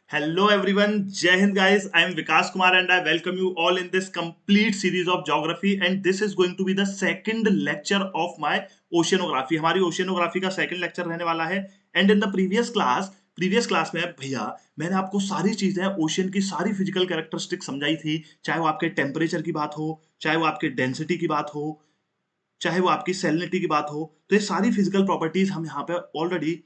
Hello everyone, Jai Hind guys. I am Vikas Kumar and I welcome you all in this complete series of geography and this is going to be the second lecture of my oceanography. हमारी oceanography का second lecture रहने वाला है and in the previous class में भैया मैंने आपको सारी चीजें ओशियन की सारी फिजिकल कैरेक्टरिस्टिक समझाई थी, चाहे वो आपके टेम्परेचर की बात हो, चाहे वो आपके डेंसिटी की बात हो, चाहे वो आपकी सैलिनिटी की बात हो, तो ये सारी फिजिकल प्रॉपर्टीज हम यहाँ पे ऑलरेडी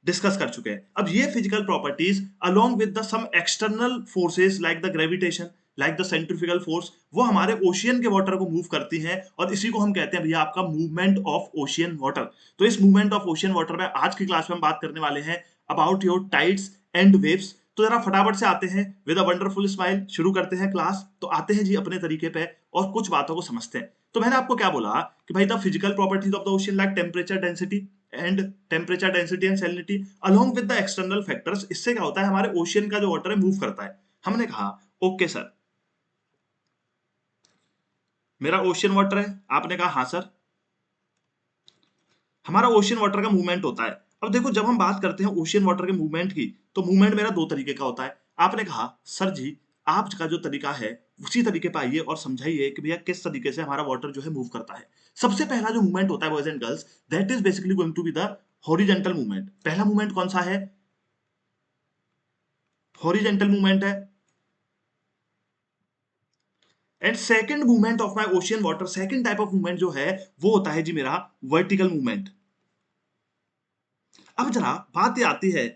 डिस्कस कर चुके हैं। अब ये physical properties along with the some external forces like the gravitation, like the centrifugal force, वो हमारे ओशियन के वाटर को मूव करती हैं और इसी को हम कहते हैं भैया आपका मूवमेंट ऑफ ओशियन वाटर। तो इस मूवमेंट ऑफ ओशियन वाटर में आज की क्लास में हम बात करने वाले हैं about your tides and waves. तो जरा फटाफट से आते हैं विद अ वंडरफुल स्माइल, शुरू करते हैं क्लास। तो आते हैं जी अपने तरीके पे और कुछ बातों को समझते हैं। तो मैंने आपको क्या बोला कि भाई the physical properties of the ocean like temperature density and salinity along with the external factors, इससे क्या होता है हमारे ओशियन का जो वाटर है मूव करता है। हमने कहा ओके सर, मेरा ओशियन वाटर है। आपने कहा हाँ सर, हमारा ओशियन वाटर का मूवमेंट होता है। अब देखो जब हम बात करते हैं ओशियन वाटर के मूवमेंट की, तो मूवमेंट मेरा दो तरीके का होता है। आपने कहा सर जी आपका जो तरीका है उसी तरीके पे आइए और समझाइए कि भैया किस तरीके से हमारा वाटर जो है मूव करता है। सबसे पहला जो मूवमेंट होता है boys and girls, that is basically going to be the horizontal movement. पहला मूवमेंट कौन सा है? हॉरिजेंटल मूवमेंट है। And second movement of my ocean water, second type of movement जो है वो होता है जी मेरा वर्टिकल मूवमेंट। अब जरा बात ये आती है,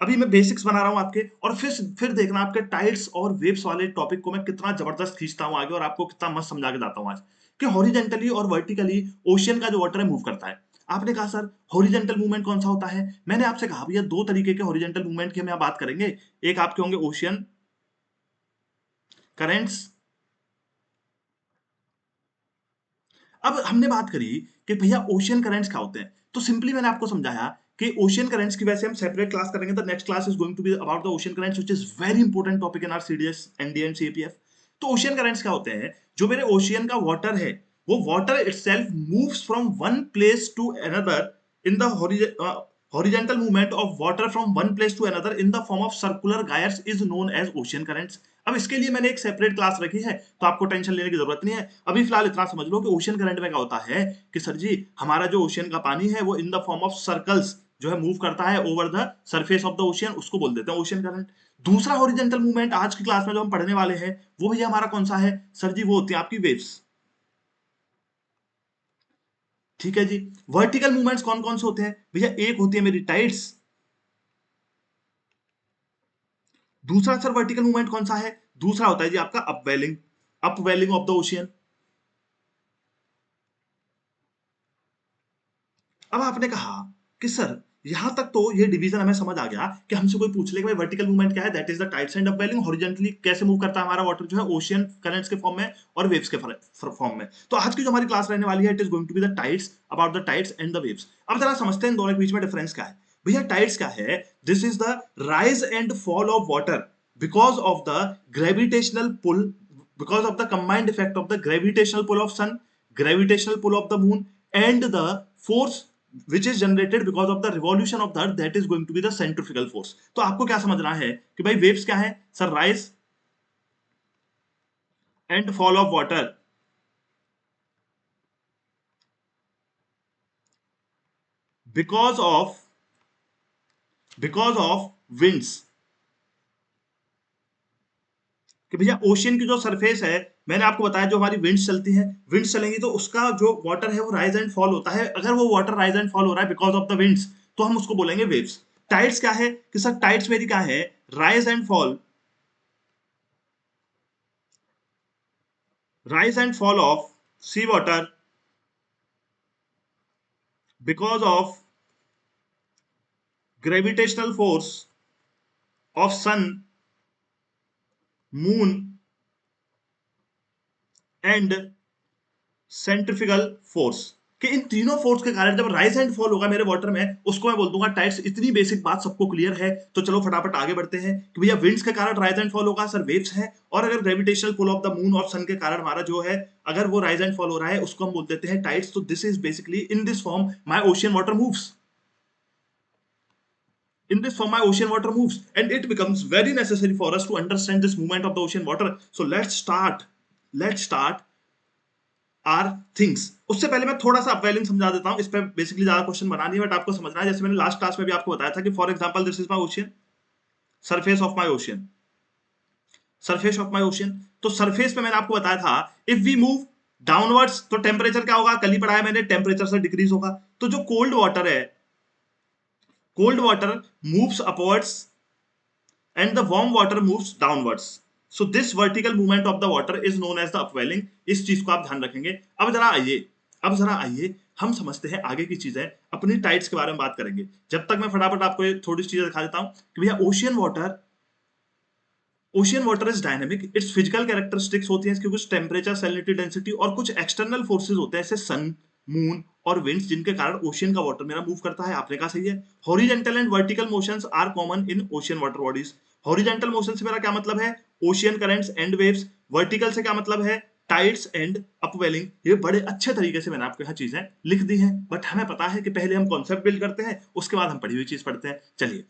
अभी मैं बेसिक्स बना रहा हूं आपके, और फिर देखना आपके टाइड्स और वेव्स वाले टॉपिक को मैं कितना जबरदस्त खींचता हूं आगे और आपको कितना मस्त समझा के जाता हूं आज कि हॉरिजेंटली और वर्टिकली ओशियन का जो वाटर है मूव करता है। आपने कहा सर हॉरिजेंटल मूवमेंट कौन सा होता है? मैंने आपसे कहा भैया दो तरीके के हॉरिजेंटल मूवमेंट की हम यहाँ बात करेंगे। एक आपके होंगे ओशियन करेंट्स। अब हमने बात करी कि भैया ओशियन करंट्स क्या होते हैं, तो सिंपली मैंने आपको समझाया कि ओशियन करंट्स की वजह से हम सेपरेट क्लास करेंगे। The next class is going to be about the ocean currents which is very important topic in our CDS NDA and CPF. तो ओशियन करंट्स क्या होते हैं? जो मेरे ओशियन का वाटर है वो water itself moves from one place to another in the horizontal movement of water from one place to another in the form of circular gyres is known as ocean currents। अब इसके लिए मैंने एक separate class रखी है तो आपको tension लेने की जरूरत नहीं है। अभी फिलहाल इतना समझ लो कि ओशियन करंट में क्या होता है कि सर जी हमारा जो ओशियन का पानी है वो in the form of circles जो है मूव करता है over the surface of the ocean, उसको बोल देते हैं ओशियन करंट। दूसरा हॉरिजॉन्टल मूवमेंट आज की क्लास में जो हम पढ़ने वाले हैं वो भैया हमारा कौन सा है? सर जी वो होती है आपकी वेव्स। ठीक है जी। वर्टिकल मूवमेंट्स कौन कौन से होते हैं भैया? एक होती है मेरी टाइड्स। दूसरा सर वर्टिकल मूवमेंट कौन सा है? दूसरा होता है जी आपका upwelling, upwelling of the ocean. अब आपने कहा कि सर यहां तक तो ये डिवीजन हमें समझ आ गया कि हमसे कोई पूछ ले कि भाई वर्टिकल मूवमेंट क्या है, that is the tides and upwelling. Horizontally कैसे मूव करता है हमारा वाटर जो है ओशियन करंट्स के फॉर्म में और वेव्स के फॉर्म में। तो आज की जो हमारी क्लास रहने वाली है it is going to be the tides, about the tides and the waves. अब जरा समझते हैं इन दोनों के बीच में डिफरेंस क्या है। भैया टाइड्स क्या है? This is the rise and fall of water because of the gravitational pull, because of the combined effect of the gravitational pull of sun, gravitational pull of the moon and the force which is generated because of the revolution of the earth, that is going to be the centrifugal force। तो आपको क्या समझना है कि भाई waves क्या है? Sir rise and fall of water because of winds. कि भैया ओशियन की जो सरफेस है, मैंने आपको बताया जो हमारी विंड्स चलती हैं, विंड्स चलेंगी तो उसका जो वाटर है वो राइज एंड फॉल होता है। अगर वो वाटर राइज एंड फॉल हो रहा है बिकॉज ऑफ द विंड्स तो हम उसको बोलेंगे वेव्स। टाइड्स क्या है कि सर टाइड्स मेरी क्या है? Rise and fall, rise and fall of sea water because of gravitational force of sun, moon and centrifugal force. कि इन तीनों फोर्स के कारण जब राइज एंड फॉल होगा मेरे वाटर में उसको मैं बोल दूंगा टाइड्स। इतनी बेसिक बात सबको क्लियर है? तो चलो फटाफट आगे बढ़ते हैं कि भैया विंड्स के कारण राइज एंड फॉल होगा, सर वेव्स है। और अगर gravitational pull of the moon और सन के कारण हमारा जो है अगर वो राइज एंड फॉल हो रहा है उसको हम बोल देते हैं टाइड्स। तो this is basically in this form my ocean water moves. In this form, my ocean water moves, and it becomes very necessary for us to understand this movement of the ocean water. So let's start. Let's start our things. उससे पहले मैं थोड़ा सा upwelling समझा देता हूं, इस पे बेसिकली ज्यादा क्वेश्चन बनानी है बट आपको समझना है। जैसे मैंने लास्ट क्लास में भी आपको बताया था कि for example this is my ocean, surface of my ocean, surface of my ocean. तो सरफेस पे मैंने आपको बताया था इफ वी मूव डाउनवर्ड्स तो टेम्परेचर क्या होगा, कल ही पढ़ाया मैंने, टेम्परेचर से डिक्रीज होगा। तो जो कोल्ड वाटर है, cold water moves upwards and the warm water moves downwards. So this vertical movement of the water is known as the upwelling. इस चीज को आप ध्यान रखेंगे। अब जरा आइए हम समझते हैं आगे की चीजें, अपनी टाइड्स के बारे में बात करेंगे। जब तक मैं फटाफट आपको थोड़ी सी चीजें दिखा देता हूं कि भैया ocean water is dynamic, it's physical characteristics होती हैं इसकी कुछ टेम्परेचर, सैलिनिटी, डेंसिटी और कुछ एक्सटर्नल फोर्सेज होते हैं जैसे सन, मून और विंड्स, जिनके कारण ओशियन का वाटर मेरा मूव करता है। आपने कहा सही है। Horizontal and vertical motions are common in ocean water bodies. Horizontal motion से मेरा क्या मतलब है, ocean currents and waves. Vertical से क्या मतलब है, टाइड्स एंड अपवेलिंग। ये बड़े अच्छे तरीके से मैंने आपको यहाँ चीजें लिख दी हैं, बट हमें पता है कि पहले हम कॉन्सेप्ट बिल्ड करते हैं, उसके बाद हम पढ़ी हुई चीज पढ़ते हैं। चलिए,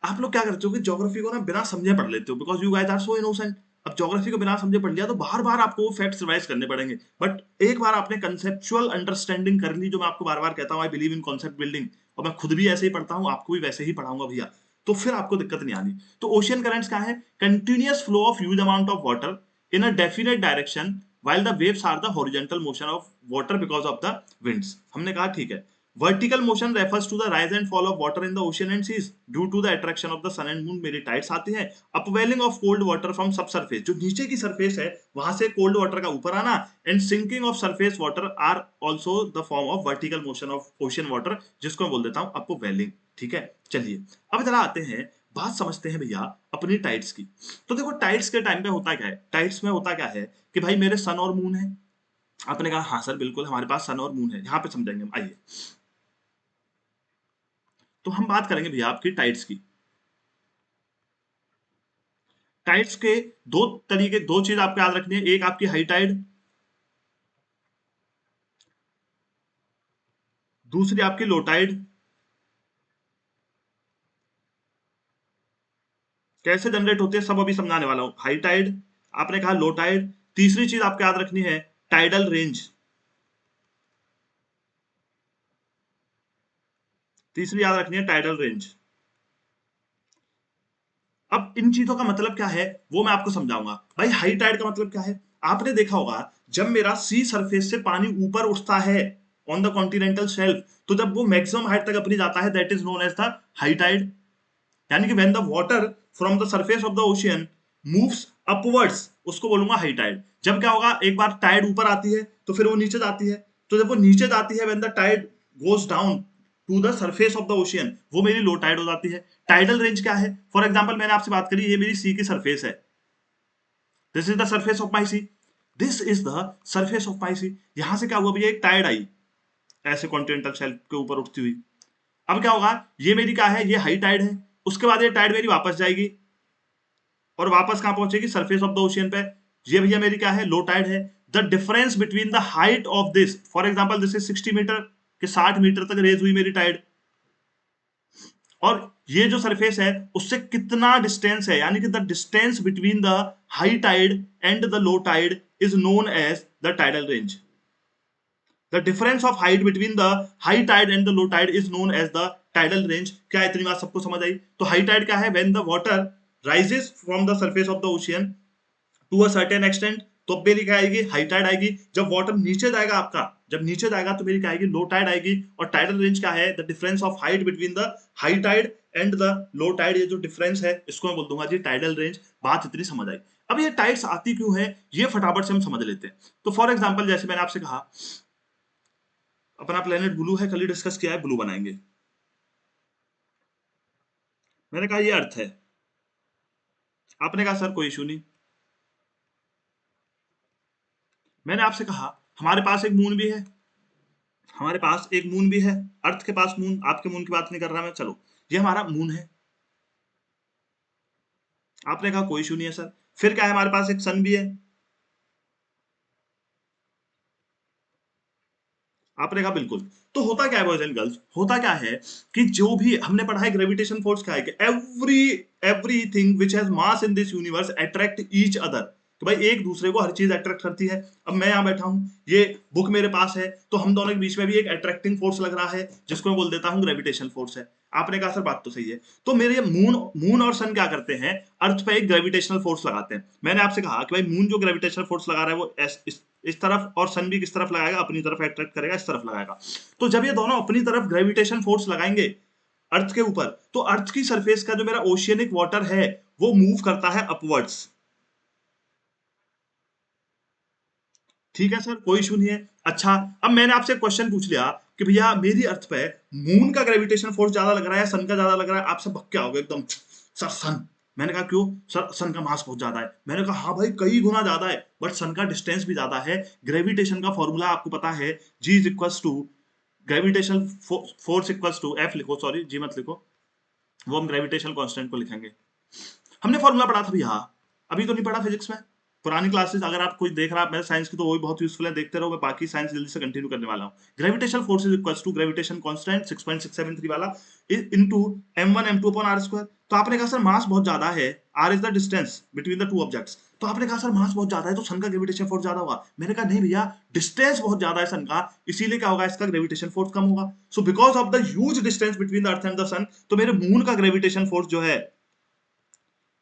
आप लोग क्या करते हो कि ज्योग्राफी को ना बिना समझे पढ़ लेते हो, because you guys are so innocent. अब ज्योग्राफी को बिना समझे पढ़ लिया तो बार बार आपको वो फैक्ट्स रिवाइज करने पड़ेंगे। बट एक बार आपने कंसेप्चुअल अंडरस्टैंडिंग कर ली, जो मैं आपको बार बार कहता हूँ, I believe in concept building, और मैं खुद भी ऐसे ही पढ़ता हूँ, आपको भी वैसे ही पढ़ाऊंगा भैया, तो फिर आपको दिक्कत नहीं आनी। तो ओशियन करंट्स क्या है, continuous flow of huge amount of water in a definite direction while the waves are the horizontal motion of water because of the winds। हमने कहा ठीक है। Vertical motion refers to the rise and fall of water in the ocean and seas due to the attraction of the sun and moon. मेरी tides आती हैं। Upwelling of cold water from subsurface, जो नीचे की surface है वहां से cold water का ऊपर आना, and sinking of surface water are also the form of vertical motion of ocean water, जिसको मैं बोल देता हूँ अपवेलिंग। ठीक है, चलिए अब जरा आते हैं, बात समझते हैं भैया अपनी टाइड्स की। तो देखो टाइड्स के टाइम पे होता क्या है, टाइड्स में होता क्या है कि भाई मेरे सन और मून है। आपने कहा हाँ सर बिल्कुल हमारे पास सन और मून है, यहाँ पे समझेंगे हम, आइए। तो हम बात करेंगे भैया आपकी टाइड्स की। टाइड्स के दो तरीके, दो चीज आपको याद रखनी है, एक आपकी हाई टाइड, दूसरी आपकी लो टाइड। कैसे जनरेट होती है सब अभी समझाने वाला हूं। हाई टाइड, आपने कहा लो टाइड, तीसरी चीज आपको याद रखनी है टाइडल रेंज, तीसरी याद रखनी है टाइडल रेंज। अब इन चीजों का मतलब क्या है वो मैं आपको समझाऊंगा। भाई हाई टाइड का मतलब क्या है, आपने देखा होगा जब मेरा सी सरफेस से पानी ऊपर उठता है ऑन द कॉन्टिनेंटल शेल्फ, तो जब वो मैक्सिमम हाइट तक अपनी जाता है, that is known as the high tide. यानी कि when the water from the surface of the ocean moves upwards, उसको बोलूंगा हाई टाइड। जब क्या होगा, एक बार टाइड ऊपर आती है तो फिर वो नीचे जाती है, तो जब वो नीचे जाती है, when the tide goes down to the surface of the ocean, वो मेरी लो टाइड हो जाती है। टाइडल रेंज क्या है, फॉर एग्जाम्पल मैंने आपसे बात करी, ये मेरी सी की सरफेस है, this is the surface of my sea, this is the surface of my sea. यहां से क्या हुआ भैया, एक टाइड आई ऐसे कॉन्टिनेंटल शेल्फ के ऊपर उठती हुई। अब क्या होगा, ये मेरी क्या है, ये हाई टाइड है, उसके बाद ये टाइड मेरी वापस जाएगी और वापस कहां पहुंचेगी, सरफेस ऑफ द ओशियन पे। ये भैया मेरी क्या है, लो टाइड है। The difference between the height of this, for example this is 60 metre, के 60 मीटर तक रेज हुई मेरी टाइड, और ये जो सरफेस है उससे कितना डिस्टेंस है, यानी कि the distance between the high tide and the low tide is known as the tidal range. The difference of height between the high tide and the low tide is known as the tidal range. क्या इतनी बात सबको समझ आई। तो high tide क्या है, when the water rises from the surface of the ocean to a certain extent, तो मेरी क्या आएगी, हाई टाइड आएगी। जब वाटर नीचे जाएगा आपका, जब नीचे जाएगा तो मेरी क्या आएगी, लो टाइड आएगी। और टाइडल रेंज क्या है, the difference of height between the high tide and the low tide, ये जो डिफरेंस है इसको मैं बोल दूंगा जी टाइडल रेंज। बात इतनी समझ आई। अब ये टाइड्स आती क्यों है, ये फटाफट से हम समझ लेते हैं। तो फॉर एग्जाम्पल जैसे मैंने आपसे कहा अपना प्लेनेट ब्लू है, कल ही डिस्कस किया है, ब्लू बनाएंगे। मैंने कहा ये अर्थ है, आपने कहा सर कोई इशू नहीं। मैंने आपसे कहा हमारे पास एक मून भी है, हमारे पास एक मून भी है, अर्थ के पास मून, आपके मून की बात नहीं कर रहा मैं, चलो ये हमारा मून है। आपने कहा कोई इशू नहीं है सर। फिर क्या है, हमारे पास एक सन भी है, आपने कहा बिल्कुल। तो होता क्या है बॉयज एंड गर्ल्स, होता क्या है कि जो भी हमने पढ़ा है ग्रेविटेशन फोर्स क्या है कि everything which has mass in this universe attract each other. तो भाई एक दूसरे को हर चीज अट्रैक्ट करती है। अब मैं यहाँ बैठा हूँ, ये बुक मेरे पास है, तो हम दोनों के बीच में भी एक अट्रैक्टिंग फोर्स लग रहा है जिसको मैं बोल देता हूँ ग्रेविटेशन फोर्स है। आपने कहा सर बात तो सही है। तो मेरे मून मून और सन क्या करते हैं, अर्थ पे एक ग्रेविटेशनल फोर्स लगाते हैं। मैंने आपसे कहा कि भाई मून जो ग्रेविटेशनल फोर्स लगा रहा है वो इस तरफ, और सन भी किस तरफ लगाएगा, अपनी तरफ अट्रैक्ट करेगा, इस तरफ लगाएगा। तो जब ये दोनों अपनी तरफ ग्रेविटेशन फोर्स लगाएंगे अर्थ के ऊपर, तो अर्थ की सरफेस का जो मेरा ओशियनिक वाटर है वो मूव करता है अपवर्ड्स। ठीक है सर, कोई इशू नहीं है। अच्छा, अब मैंने आपसे क्वेश्चन पूछ लिया कि भैया मेरी अर्थ पे मून का ग्रेविटेशन फोर्स ज्यादा लग रहा है, सन का ज्यादा लग रहा है। आप सब भक्के आओगे एकदम, सर सन। मैंने कहा क्यों सर, सन का मास बहुत ज्यादा है। मैंने कहा हाँ भाई कई गुना ज्यादा है, बट सन का डिस्टेंस भी ज्यादा है। ग्रेविटेशन का फॉर्मूला आपको पता है, G is equal to gravitation force equal to F, लिखो सॉरी जी मत लिखो, वो हम ग्रेविटेशनल कांस्टेंट को लिखेंगे। हमने फॉर्मूला पढ़ा था भैया, अभी तो नहीं पढ़ा फिजिक्स में। पुरानी क्लासेस अगर आप कोई देख रहा है मेरे साइंस की, तो वो भी बहुत यूजफुल है, देखते रहो। मैं बाकी साइंस जल्दी से कंटिन्यू करने वाला हूँ। Gravitational force is equal to gravitation constant 6.673 वाला into m1 m2 upon r square. तो आपने कहा सर मास बहुत ज्यादा है, r is the distance between the two objects. तो आपने कहा सर मास बहुत ज्यादा है तो सन का ग्रेविटेशन फोर्स ज्यादा होगा। मैंने कहा नहीं भैया, डिस्टेंस बहुत ज्यादा है सन का, इसीलिए क्या होगा, इसका ग्रेविटेशन फोर्स कम होगा। So because of the huge distance between the earth and the sun, तो मेरे मून का ग्रेविटेशन फोर्स जो है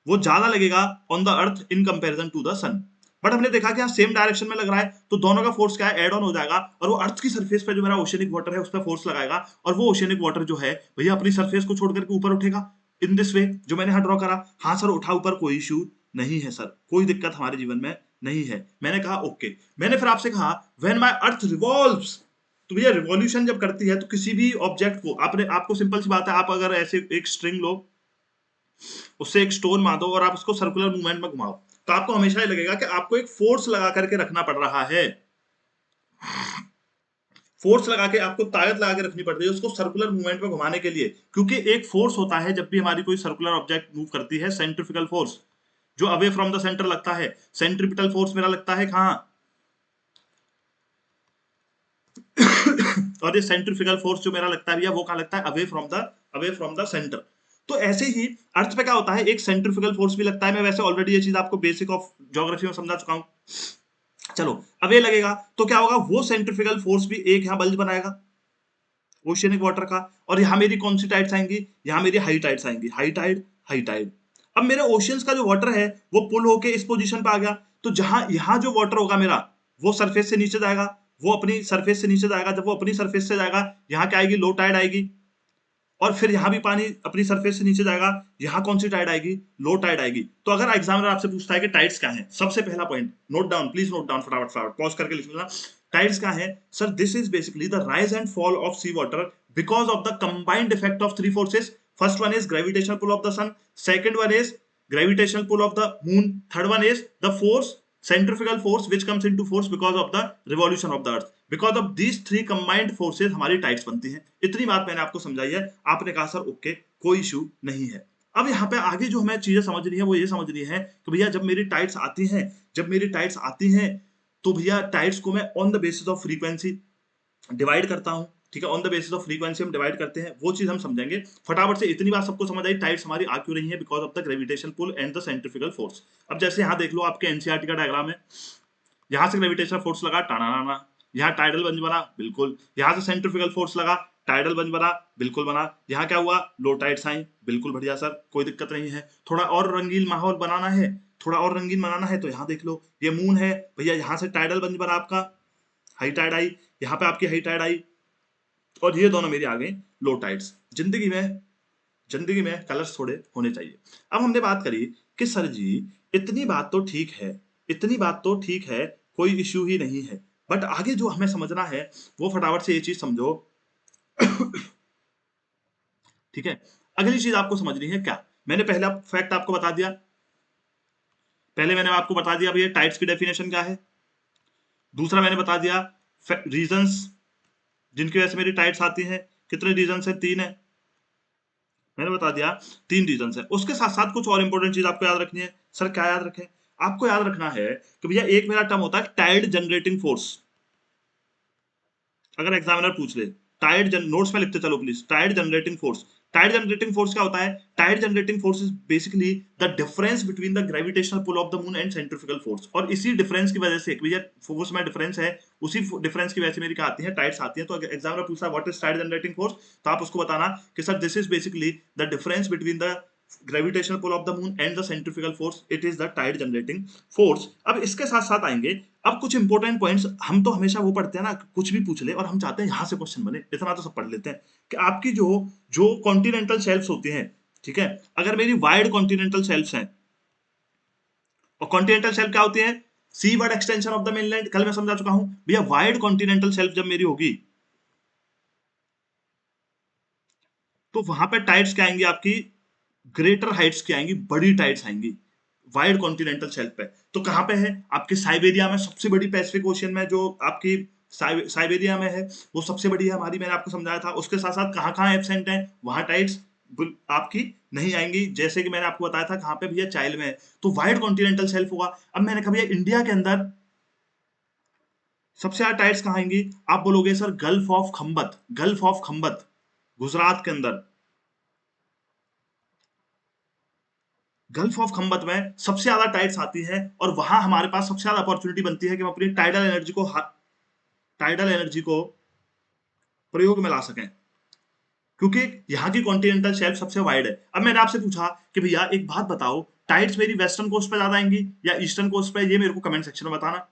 वो ज्यादा लगेगा on the earth in comparison to the sun. But हमने देखा कि यहाँ सेम डायरेक्शन में लग रहा है, तो दोनों का फोर्स क्या है, एड ऑन हो जाएगा, और वो अर्थ की सरफेस पे जो मेरा ओशियनिक वाटर है उस पर फोर्स लगाएगा, और वो ओशियनिक वाटर जो है भैया अपनी सरफेस को छोड़ करके ऊपर उठेगा इन दिस वे, जो मैंने यहाँ ड्रॉ करा। हाँ सर उठा ऊपर, कोई इशू नहीं है सर, कोई दिक्कत हमारे जीवन में नहीं है। मैंने कहा ओके। मैंने फिर आपसे कहा व्हेन माय अर्थ रिवॉल्व्स, तो भैया रिवॉल्यूशन जब करती है तो किसी भी ऑब्जेक्ट को, आपने आपको सिंपल सी बात है, आप अगर ऐसे एक स्ट्रिंग लो, उससे एक स्टोन बांधो और आप उसको सर्कुलर मूवमेंट में घुमाओ, तो आपको हमेशा ही लगेगा कि आपको एक फोर्स लगा करके रखना पड़ रहा है। फोर्स लगा के, आपको ताकत लगा के रखनी पड़ रही है उसको सर्कुलर मूवमेंट में घुमाने के लिए, क्योंकि एक फोर्स होता है जब भी हमारी कोई सर्कुलर ऑब्जेक्ट मूव करती है, सेंट्रिफिकल फोर्स, जो अवे फ्रॉम द सेंटर लगता है। सेंट्रिपिटल फोर्स मेरा लगता है कहाँ, और ये सेंट्रिफिकल फोर्स जो मेरा लगता है भैया वो कहाँ लगता है, अवे फ्रॉम द सेंटर। तो ऐसे ही अर्थ पे क्या होता है, एक सेंट्रिफिकल फोर्स भी लगता है। मैं वैसे ऑलरेडी ये चीज आपको बेसिक ऑफ ज्योग्राफी में समझा चुका हूं। चलो, अब ये लगेगा तो क्या होगा, वो सेंट्रिफिकल फोर्स भी एक यहाँ बल्ज बनाएगा ओशियनिक वाटर का, और यहाँ मेरी कौन सी टाइड्स आएंगी, यहाँ मेरी हाई टाइड्स आएंगी, हाई टाइड हाई टाइड। अब मेरे ओशियंस का जो वाटर है वो पुल होके इस पोजीशन पे आ गया, तो जहां यहाँ जो वाटर होगा मेरा, वो सरफेस से नीचे जाएगा, वो अपनी सरफेस से नीचे जाएगा। जब वो अपनी सरफेस से जाएगा, यहाँ क्या आएगी, लो टाइड आएगी, और फिर यहाँ भी पानी अपनी सरफेस से नीचे जाएगा, यहाँ कौन सी टाइड आएगी, लो टाइड आएगी। तो अगर एग्जामिनर आपसे पूछता है कि टाइड्स क्या है, सबसे पहला point note down, please note down, फटाफट फटाफट पॉज करके लिख लेना। टाइड्स क्या है sir, this is basically the rise and fall of sea water because of the combined effect of three forces. First one is gravitational pull of the sun, second one is gravitational pull of the moon, third one is the force, centrifugal force which comes into force because of the revolution of the earth. Because of these three combined forces हमारी tides बनती हैं। इतनी बात मैंने आपको समझाई है। आपने कहा सर ओके, कोई इशू नहीं है। अब यहाँ पे आगे जो हमें चीजें समझनी है वो ये समझनी है कि भैया जब मेरी टाइड्स आती हैं, जब मेरी टाइड्स आती हैं, तो भैया टाइड्स को मैं on the basis of frequency divide करता हूं। ठीक है, on the basis of frequency हम डिवाइड करते हैं, वो चीज हम समझेंगे फटाफट से। इतनी बात सबको समझ आई, टाइड्स हमारी आ क्यों रही है, because of the gravitation pull and the centrifugal force. अब जैसे यहाँ देख लो, आपके एनसीईआरटी का डायग्राम है, यहाँ से ग्रेविटेशनल फोर्स लगा, टाना, यहाँ टाइडल बंज बना, बिल्कुल। यहाँ से सेंट्रिफिकल फोर्स लगा, टाइडल बंज बना, बिल्कुल बना। यहाँ क्या हुआ, लो टाइड्स आई, बिल्कुल बढ़िया सर, कोई दिक्कत नहीं है। थोड़ा और रंगीन माहौल बनाना है, थोड़ा और रंगीन बनाना है, तो यहाँ देख लो, ये मून है भैया, यहाँ से टाइडल बंज बना आपका, हाई टाइड आई, यहाँ पे आपकी हाई टाइड आई, और ये दोनों मेरी आ गई लो टाइड्स। जिंदगी में कलर्स थोड़े होने चाहिए। अब हमने बात करी कि सर जी इतनी बात तो ठीक है, इतनी बात तो ठीक है, कोई इश्यू ही नहीं है, बट आगे जो हमें समझना है वो फटाफट से ये चीज समझो। ठीक है, अगली चीज आपको समझनी है क्या, मैंने पहला फैक्ट आपको बता दिया, पहले मैंने आपको बता दिया भैया टाइड्स की डेफिनेशन क्या है। दूसरा मैंने बता दिया रीजंस जिनकी वजह से मेरी टाइड्स आती हैं, कितने रीजंस है, 3 है, मैंने बता दिया 3 रीजंस है। उसके साथ साथ कुछ और इंपॉर्टेंट चीज आपको याद रखनी है। सर क्या याद रखें, आपको याद रखना है कि भैया एक मेरा टर्म होता है टाइड जनरेटिंग फोर्स। अगर एग्जामिनर पूछ ले टाइड नोट्स में लिखते चलो please, tide generating force. Tide generating force क्या होता है? Tide generating force is basically the difference between the gravitational pull of the moon and centrifugal force. और इसी डिफरेंस की वजह से भैया फोर्स में डिफरेंस है, उसी डिफरेंस की वजह से मेरी क्या आती है, टाइड्स आती है। तो अगर एग्जामिनर पूछता है what is tide generating force, तो आप उसको बताना कि sir this is basically the difference between the gravitational pull of the moon and the centrifugal force, it is the tide generating force. अब इसके साथ साथ आएंगे अब कुछ इंपॉर्टेंट पॉइंट्स। हम तो हमेशा वो पढ़ते हैं ना, कुछ भी पूछ ले और हम चाहते हैं यहां से क्वेश्चन बने, इतना तो सब पढ़ लेते हैं कि आपकी जो जो कॉन्टिनेंटल शेल्फ्स होती हैं, ठीक है, अगर मेरी वाइड कॉन्टिनेंटल शेल्फ्स हैं, और कॉन्टिनेंटल शेल्फ क्या होती है? Seaward extension of the mainland, कल मैं समझा चुका हूं भैया। वाइड कॉन्टिनेंटल शेल्फ जब मेरी होगी तो वहां पे टाइड्स क्या आएंगी आपकी? ग्रेटर हाइट्स की आएंगी, बड़ी टाइड्स आएंगी वाइड कॉन्टिनेंटल शेल्फ पे। तो कहां पे है? आपके साइबेरिया में, सबसे बड़ी पैसिफिक ओशियन में, जो आपकी साइबेरिया में है, वो सबसे बड़ी है हमारी, मैंने आपको समझाया था। उसके साथ साथ कहां कहां एब्सेंट है, वहां टाइड्स आपकी नहीं आएंगी, जैसे कि मैंने आपको बताया था कहां पे भैया, चाइल्ड में है। तो वाइड कॉन्टिनेंटल शेल्फ होगा। अब मैंने कहा भैया इंडिया के अंदर सबसे ज्यादा टाइड्स कहां आएंगी? आप बोलोगे sir gulf of Khambhat, gulf of Khambhat Gujarat के अंदर, गल्फ ऑफ खंबत में सबसे ज्यादा टाइड्स आती है। और वहां हमारे पास सबसे ज्यादा अपॉर्चुनिटी बनती है कि हम अपनी टाइडल एनर्जी को प्रयोग में ला सकें, क्योंकि यहाँ की कॉन्टिनेंटल शेल्फ सबसे वाइड है। अब मैंने आपसे पूछा कि भैया एक बात बताओ, टाइड्स मेरी वेस्टर्न कोस्ट पे ज्यादा आएंगी या ईस्टर्न कोस्ट पे, ये मेरे को कमेंट सेक्शन में बताना।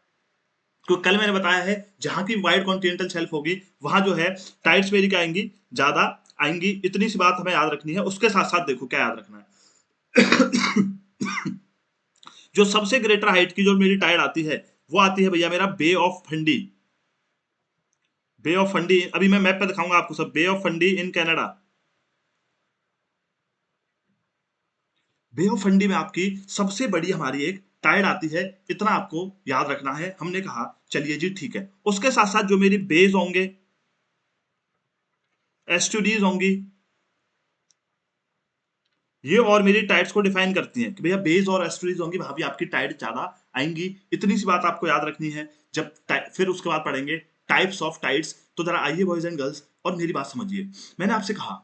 तो कल मैंने बताया है जहां की वाइड कॉन्टिनेंटल शेल्फ होगी वहां जो है टाइड्स मेरी क्या आएंगी, ज्यादा आएंगी। इतनी सी बात हमें याद रखनी है। उसके साथ साथ देखो क्या याद रखना है। जो सबसे ग्रेटर हाइट की जो मेरी टाइड आती है, वो आती है भैया मेरा Bay of Fundy. Bay of Fundy अभी मैं मैप पे दिखाऊंगा आपको सब, Bay of Fundy in Canada. Bay of Fundy में आपकी सबसे बड़ी हमारी एक टाइड आती है, इतना आपको याद रखना है। हमने कहा चलिए जी ठीक है। उसके साथ साथ जो मेरी बेज होंगे, एस्टुडीज होंगी, ये और मेरी टाइड्स को डिफाइन करती हैं कि भैया बेस और एस्टुरीज होंगी, वहां भी आपकी टाइड ज्यादा आएंगी। इतनी सी बात आपको याद रखनी है। जब फिर उसके बाद पढ़ेंगे टाइप्स ऑफ टाइड्स। तो जरा आइए बॉयज एंड गर्ल्स और मेरी बात समझिए। मैंने आपसे कहा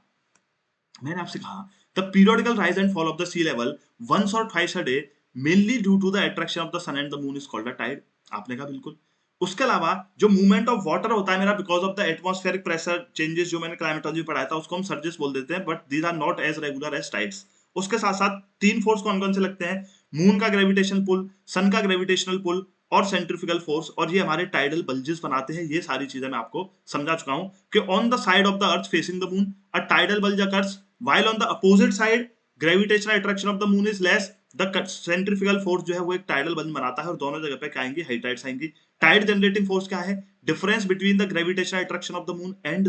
मैंने आपसे कहा the periodical rise and fall of the sea level once और twice a day mainly due to the attraction of the sun and the moon is called a tide. आपने कहा बिल्कुल। उसके अलावा जो मूवमेंट ऑफ वाटर होता है मेरा because of the atmospheric pressure changes, जो मैंने क्लाइमेटोलॉजी में पढ़ाया था, उसको हम सर्जेस बोल देते हैं, but these are not as regular as tides. उसके साथ साथ तीन फोर्स कौन कौन से लगते हैं? मून का ग्रेविटेशन पुल, सन का ग्रेविटेशनल पुल और सेंट्रिफ्यूगल फोर्स, और ये हमारे टाइडल बल्जेस बनाते हैं। ये सारी चीजें मैं आपको समझा चुका हूं कि on the side of the earth facing the moon a tidal bulge occurs while on the opposite side gravitational attraction of the moon is less, the centrifugal force जो है वो एक टाइडल बंद बनाता है, और दोनों जगह पे क्या आएंगी, हाई टाइड्स आएंगी। टाइड जनरेटिंग फोर्स क्या है? Difference between the gravitational attraction of the moon and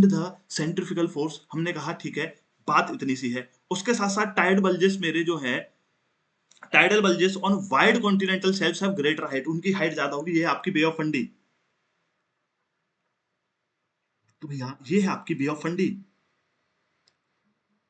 the centrifugal force. हमने कहा ठीक है, बात इतनी सी है। उसके साथ साथ टाइड बल्जेस मेरे जो है, tidal bulges on wide continental shelfs have greater height, उनकी हाइट ज्यादा होगी। ये है आपकी बे ऑफ फंडी। तो भैया ये है आपकी बे ऑफ फंडी,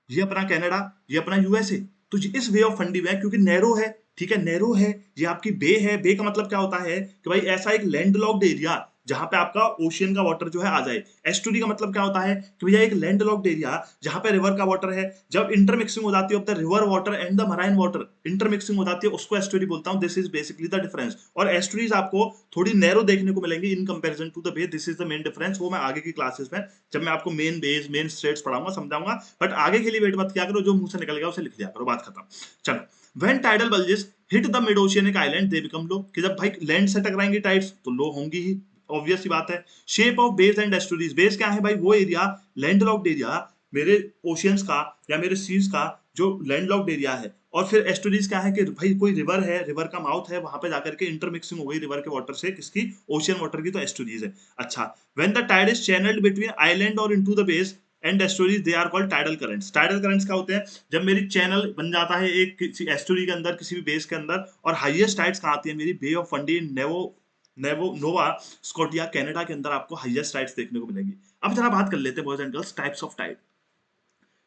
ये अपना कनाडा, ये अपना यूएसए। तो इस वे ऑफ फंडी में क्योंकि नैरो है, ठीक है, नैरो है, ये आपकी बे है। बे का मतलब क्या होता है कि भाई ऐसा एक लैंड लॉक्ड एरिया जहां पे आपका ओशियन का वाटर जो है आ जाए। एस्टुरी का मतलब क्या होता है कि भैया एक लैंड लॉक्ड एरिया जहां पे रिवर का वाटर है, जब इंटरमिक्सिंग हो जाती है of the river water and the marine water, intermixing हो जाती है, उसको एस्टुरी बोलता हूं। This is basically the difference. और एस्टुरीज आपको थोड़ी नैरो देखने को मिलेंगी in comparison to the bay. This is the main difference. वो मैं आगे की क्लासेस में जब मैं आपको मेन बेस मेन स्ट्रेट्स पढ़ाऊंगा समझाऊंगा। बट आगे के लिए वेट मत किया करो, जो मुंह से निकल गया उसे लिख दिया करो, बात खत्म। चलो, when tidal bulges hit the mid oceanic island they become low, कि जब भाई लैंड से टकराएंगी टाइड्स तो लो होंगी ही, ऑब्वियस सी बात है। Shape of bays and estuaries, bays क्या है भाई? वो एरिया, लैंड लॉक्ड एरिया मेरे ओशियंस का या मेरे सीज का जो लैंड लॉक्ड एरिया है। और फिर एस्टुरीज क्या है कि भाई कोई रिवर है, रिवर का माउथ है, वहां पे जाकर के इंटरमिक्सिंग हो गई रिवर के वाटर से, किसकी? ओशियन वाटर की, तो एस्टुरीज है। अच्छा, when the tide is channelled between island और into the bays and estuaries they are called tidal currents. Tidal currents क्या होते हैं? जब मेरी चैनल बन जाता है एक किसी एस्टुरी के अंदर, किसी भी बेस के अंदर, और हाईएस्ट टाइड्स कहाँ आती है मेरी? बे ऑफ फंडी, नेवो नेवो नोवा स्कॉटिया, कनाडा के अंदर आपको हाईएस्ट टाइड्स देखने को मिलेंगी। अब जरा बात कर लेते हैं boys and girls, types of tide.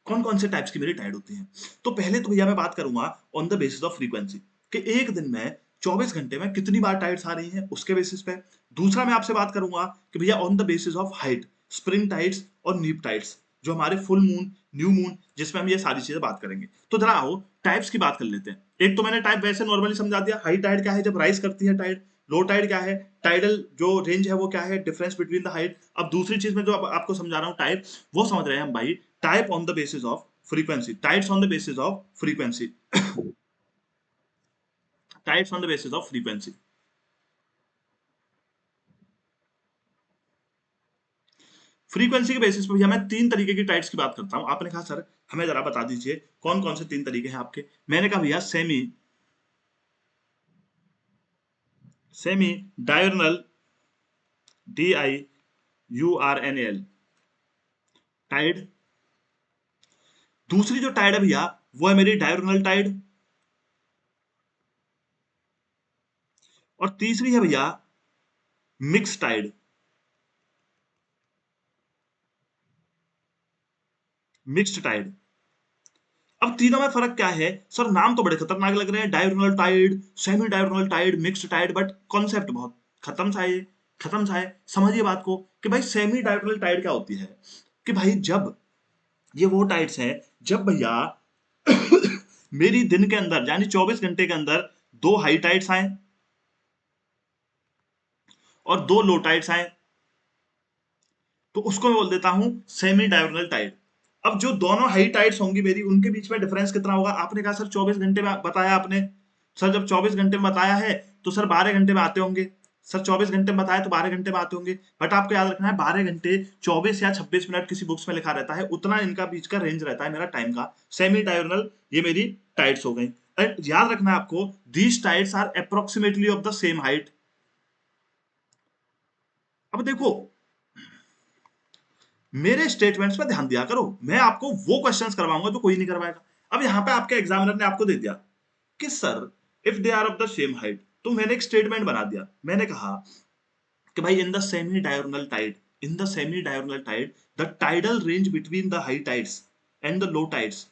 कौन कौन से टाइप्स की मेरी टाइड होती है? तो पहले तो भैया मैं बात करूंगा on the basis of frequency, कि एक दिन में 24 घंटे में कितनी बार टाइड्स आ रही हैं उसके बेसिस पे। दूसरा मैं आपसे बात करूंगा कि भैया on the basis of height, spring tides और नीप टाइड्स, जो हमारे फुल मून, न्यू मून, जिसमें हम ये सारी चीजें बात करेंगे। तो जरा आओ टाइप्स की बात कर लेते हैं। एक तो मैंने टाइप वैसे नॉर्मली समझा दिया, हाई टाइड क्या है जब राइज करती है टाइड, लो टाइड क्या है, टाइडल जो रेंज है वो क्या है, डिफरेंस बिटवीन द हाइट। अब दूसरी चीज में जो आपको समझा रहा हूँ टाइप, वो समझ रहे हैं हम भाई, type on the basis of frequency, types on the basis of frequency, types on the basis of frequency. Frequency के बेसिस पे भैया मैं तीन तरीके की टाइप्स की बात करता हूं। आपने कहा सर हमें जरा बता दीजिए कौन कौन से तीन तरीके हैं आपके। मैंने कहा भैया सेमी, सेमी डायurnal, DIURNAL टाइड। दूसरी जो टाइड है भैया वो है मेरी डायurnal टाइड। और तीसरी है भैया मिक्स टाइड, मिक्स्ड टाइड। अब तीनों में फर्क क्या है सर? नाम तो बड़े खतरनाक लग रहे हैं, diurnal tide, semi diurnal tide, mixed tide, but concept बहुत खत्म सा है, खत्म सा है। समझिए बात को कि भाई सेमी डायurnal टाइड क्या होती है, कि भाई जब ये वो टाइड्स हैं जब भैया मेरी दिन के अंदर यानी 24 घंटे के अंदर दो हाई टाइड्स आए और दो लो टाइड्स आए, तो उसको मैं बोल देता हूं सेमी डायurnal टाइड। अब जो दोनों हाई टाइड्स होंगी मेरी, उनके बीच में डिफरेंस कितना होगा? आपने कहा सर 24 घंटे में बताया आपने। सर जब 24 घंटे में बताया है तो सर 12 घंटे में आते होंगे। सर 24 घंटे में बताया तो 12 घंटे में आते होंगे, बट आपको याद रखना है 12 घंटे 24 या 26 मिनट किसी बुक्स में लिखा रहता है, उतना इनका बीच का रेंज रहता है मेरा टाइम का। सेमी डायurnal ये मेरी टाइड्स हो गई। एंड याद रखना है आपको, these tides are approximately of the same height. अब देखो मेरे स्टेटमेंट्स पे ध्यान दिया करो, मैं आपको वो क्वेश्चंस करवाऊंगा जो कोई नहीं करवाएगा। अब यहाँ पे आपके एग्जामिनर ने आपको दे दिया कि sir if they are of the same height, तो मैंने एक स्टेटमेंट बना दिया। मैंने कहा कि भाई in the semi diurnal tide, in the semi diurnal tide the tidal range between the high tides and the low tides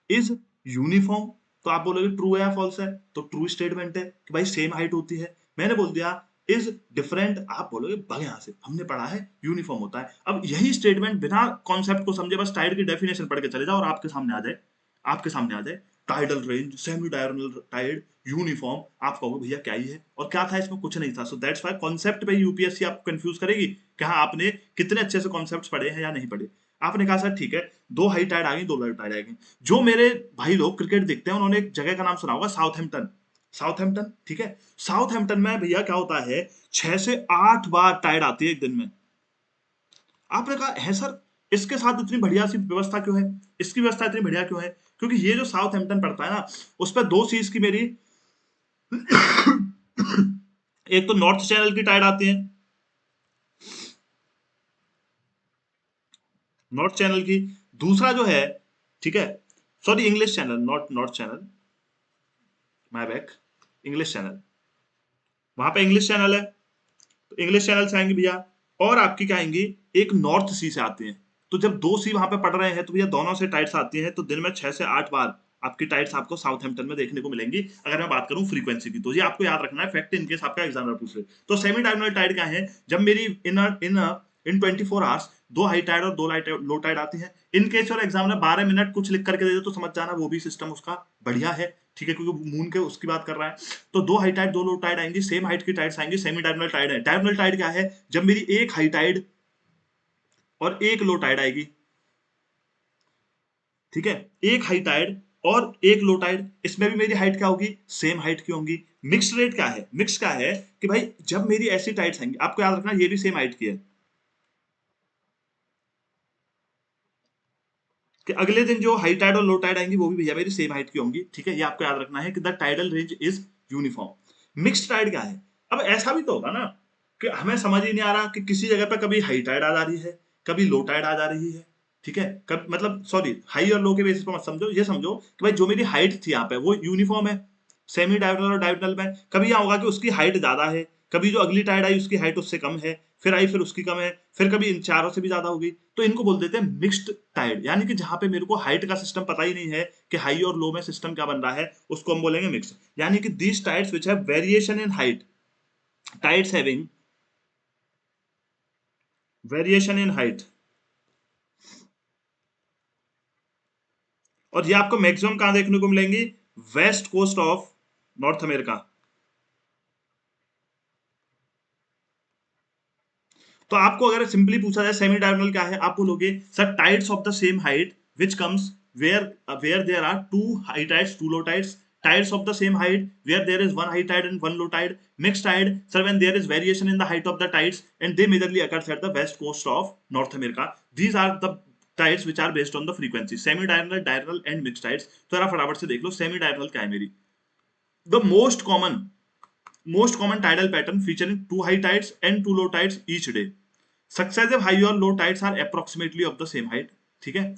is uniform. तो आप बोलोगे ट्रू है या फॉल्स है? तो ट्रू स्टेटमेंट है कि भाई सेम हाइट होती है। मैंने बोल दिया इज डिफरेंट, आप बोलोगे भाग यहां से, हमने पढ़ा है यूनिफॉर्म होता है। अब यही स्टेटमेंट बिना कॉन्सेप्ट को समझे बस टाइड की डेफिनेशन पढ़ के चले जाओ और आपके सामने आ जाए, आपके सामने आ जाए tidal range, semi diurnal tide, uniform. आप कहोगे भैया क्या ही है, और क्या था इसमें? कुछ नहीं था। सो दैट्स व्हाई कॉन्सेप्ट पे यूपीएससी आपको कंफ्यूज करेगी कि हाँ आपने कितने अच्छे से कॉन्सेप्ट्स पढ़े हैं या नहीं पढ़े। आपने कहा सर ठीक है, दो हाई टाइड आ गई, दो लो टाइड आ गई। जो मेरे भाई लोग क्रिकेट देखते हैं उन्होंने एक जगह का नाम सुना होगा, साउथहैम्पटन। साउथहैम्पटन ठीक है, साउथहैम्पटन में भैया क्या होता है, 6 से 8 बार टाइड आती है एक दिन में। आपने कहा है सर इसके साथ इतनी बढ़िया सी व्यवस्था क्यों है, इसकी व्यवस्था इतनी बढ़िया क्यों है? क्योंकि ये जो साउथहैम्पटन पड़ता है ना, उस पर दो चीज की मेरी एक तो नॉर्थ चैनल की टाइड आती है, नॉर्थ चैनल की। दूसरा जो है, ठीक है, sorry English channel, not north channel, my back, English channel, वहां पे इंग्लिश चैनल है, तो इंग्लिश चैनल से आएंगे भैया। और आपकी क्या आएंगी, एक नॉर्थ सी से आते हैं। तो जब दो सी वहां पे पड़ रहे हैं तो भैया दोनों से टाइड्स आती हैं, तो दिन में 6 से 8 बार आपकी टाइड्स आपको साउथहैम्पटन में देखने को मिलेंगी। अगर मैं बात करूं फ्रीक्वेंसी की, तो ये आपको याद रखना है फैक्ट, इनकेस आपका एग्जामिनर पूछ ले। तो सेमी डायurnal टाइड क्या है? जब मेरी इन इन इन 24 आवर्स दो हाई टाइड और दो लो टाइड आती हैं। इन केस और एग्जामिनर 12 मिनट कुछ लिख करके दे दे तो समझ जाना वो भी सिस्टम उसका बढ़िया है, ठीक है, क्योंकि मून के उसकी बात कर रहा है। तो दो हाई टाइड दो लो टाइड आएंगी, सेम हाइट की टाइड्स आएंगी, सेमी डायurnal टाइड है। डायurnal टाइड क्या है? जब मेरी एक हाई टाइड और एक लो टाइड आएगी, ठीक है, एक हाई टाइड और एक लो टाइड, इसमें भी मेरी हाइट क्या होगी? सेम हाइट की होंगी। मिक्स्ड रेट क्या है? मिक्स क्या है कि भाई जब मेरी ऐसी टाइड्स आएंगी, आपको याद रखना ये भी सेम हाइट की है, कि अगले दिन जो हाई टाइड और लो टाइड आएंगी वो भी भैया मेरी सेम हाइट की होंगी, ठीक है। ये आपको याद रखना है कि the tidal range is uniform. Mixed tide क्या है? अब ऐसा भी तो होगा ना कि हमें समझ ही नहीं आ रहा कि किसी जगह पर कभी हाई टाइड आ जा रही है, कभी लो टाइड आ जा रही है, ठीक है। कब मतलब सॉरी हाई और लो के बेसिस पर मत समझो, ये समझो कि भाई जो मेरी हाइट थी यहाँ पे वो यूनिफॉर्म है सेमी डायurnal और डायurnal में। कभी यहाँ होगा कि उसकी हाइट ज्यादा है, कभी जो अगली टाइड आई उसकी हाइट उससे कम है, फिर आई, फिर उसकी कम है, फिर कभी इन चारों से भी ज्यादा होगी, तो इनको बोल देते हैं मिक्स्ड टाइड। यानी कि जहां पे मेरे को हाइट का सिस्टम पता ही नहीं है कि हाई और लो में सिस्टम क्या बन रहा है, उसको हम बोलेंगे मिक्स्ड। यानी कि these tides which have variation in height, tides having variation in height, और ये आपको मैक्सिमम कहां देखने को मिलेंगी, west coast of North America. तो आपको अगर सिंपली पूछा जाए सेमी डायगोनल क्या है, आप बोलोगे sir tides of the same height which comes where there are two high tides, two low tides, tides of the same height where there is one high tide and one low tide, mixed tide sir when there is variation in the height of the tides and they majorly occurs at the west coast of North America. These are the tides which are based on the frequency, semi diurnal, diurnal and mixed tides. तो जरा फटाफट से देख लो semi diurnal क्या है मेरी, the most common tidal pattern featuring two high tides and two low tides each day. Successive high और low tides are approximately of the same height. ठीक है।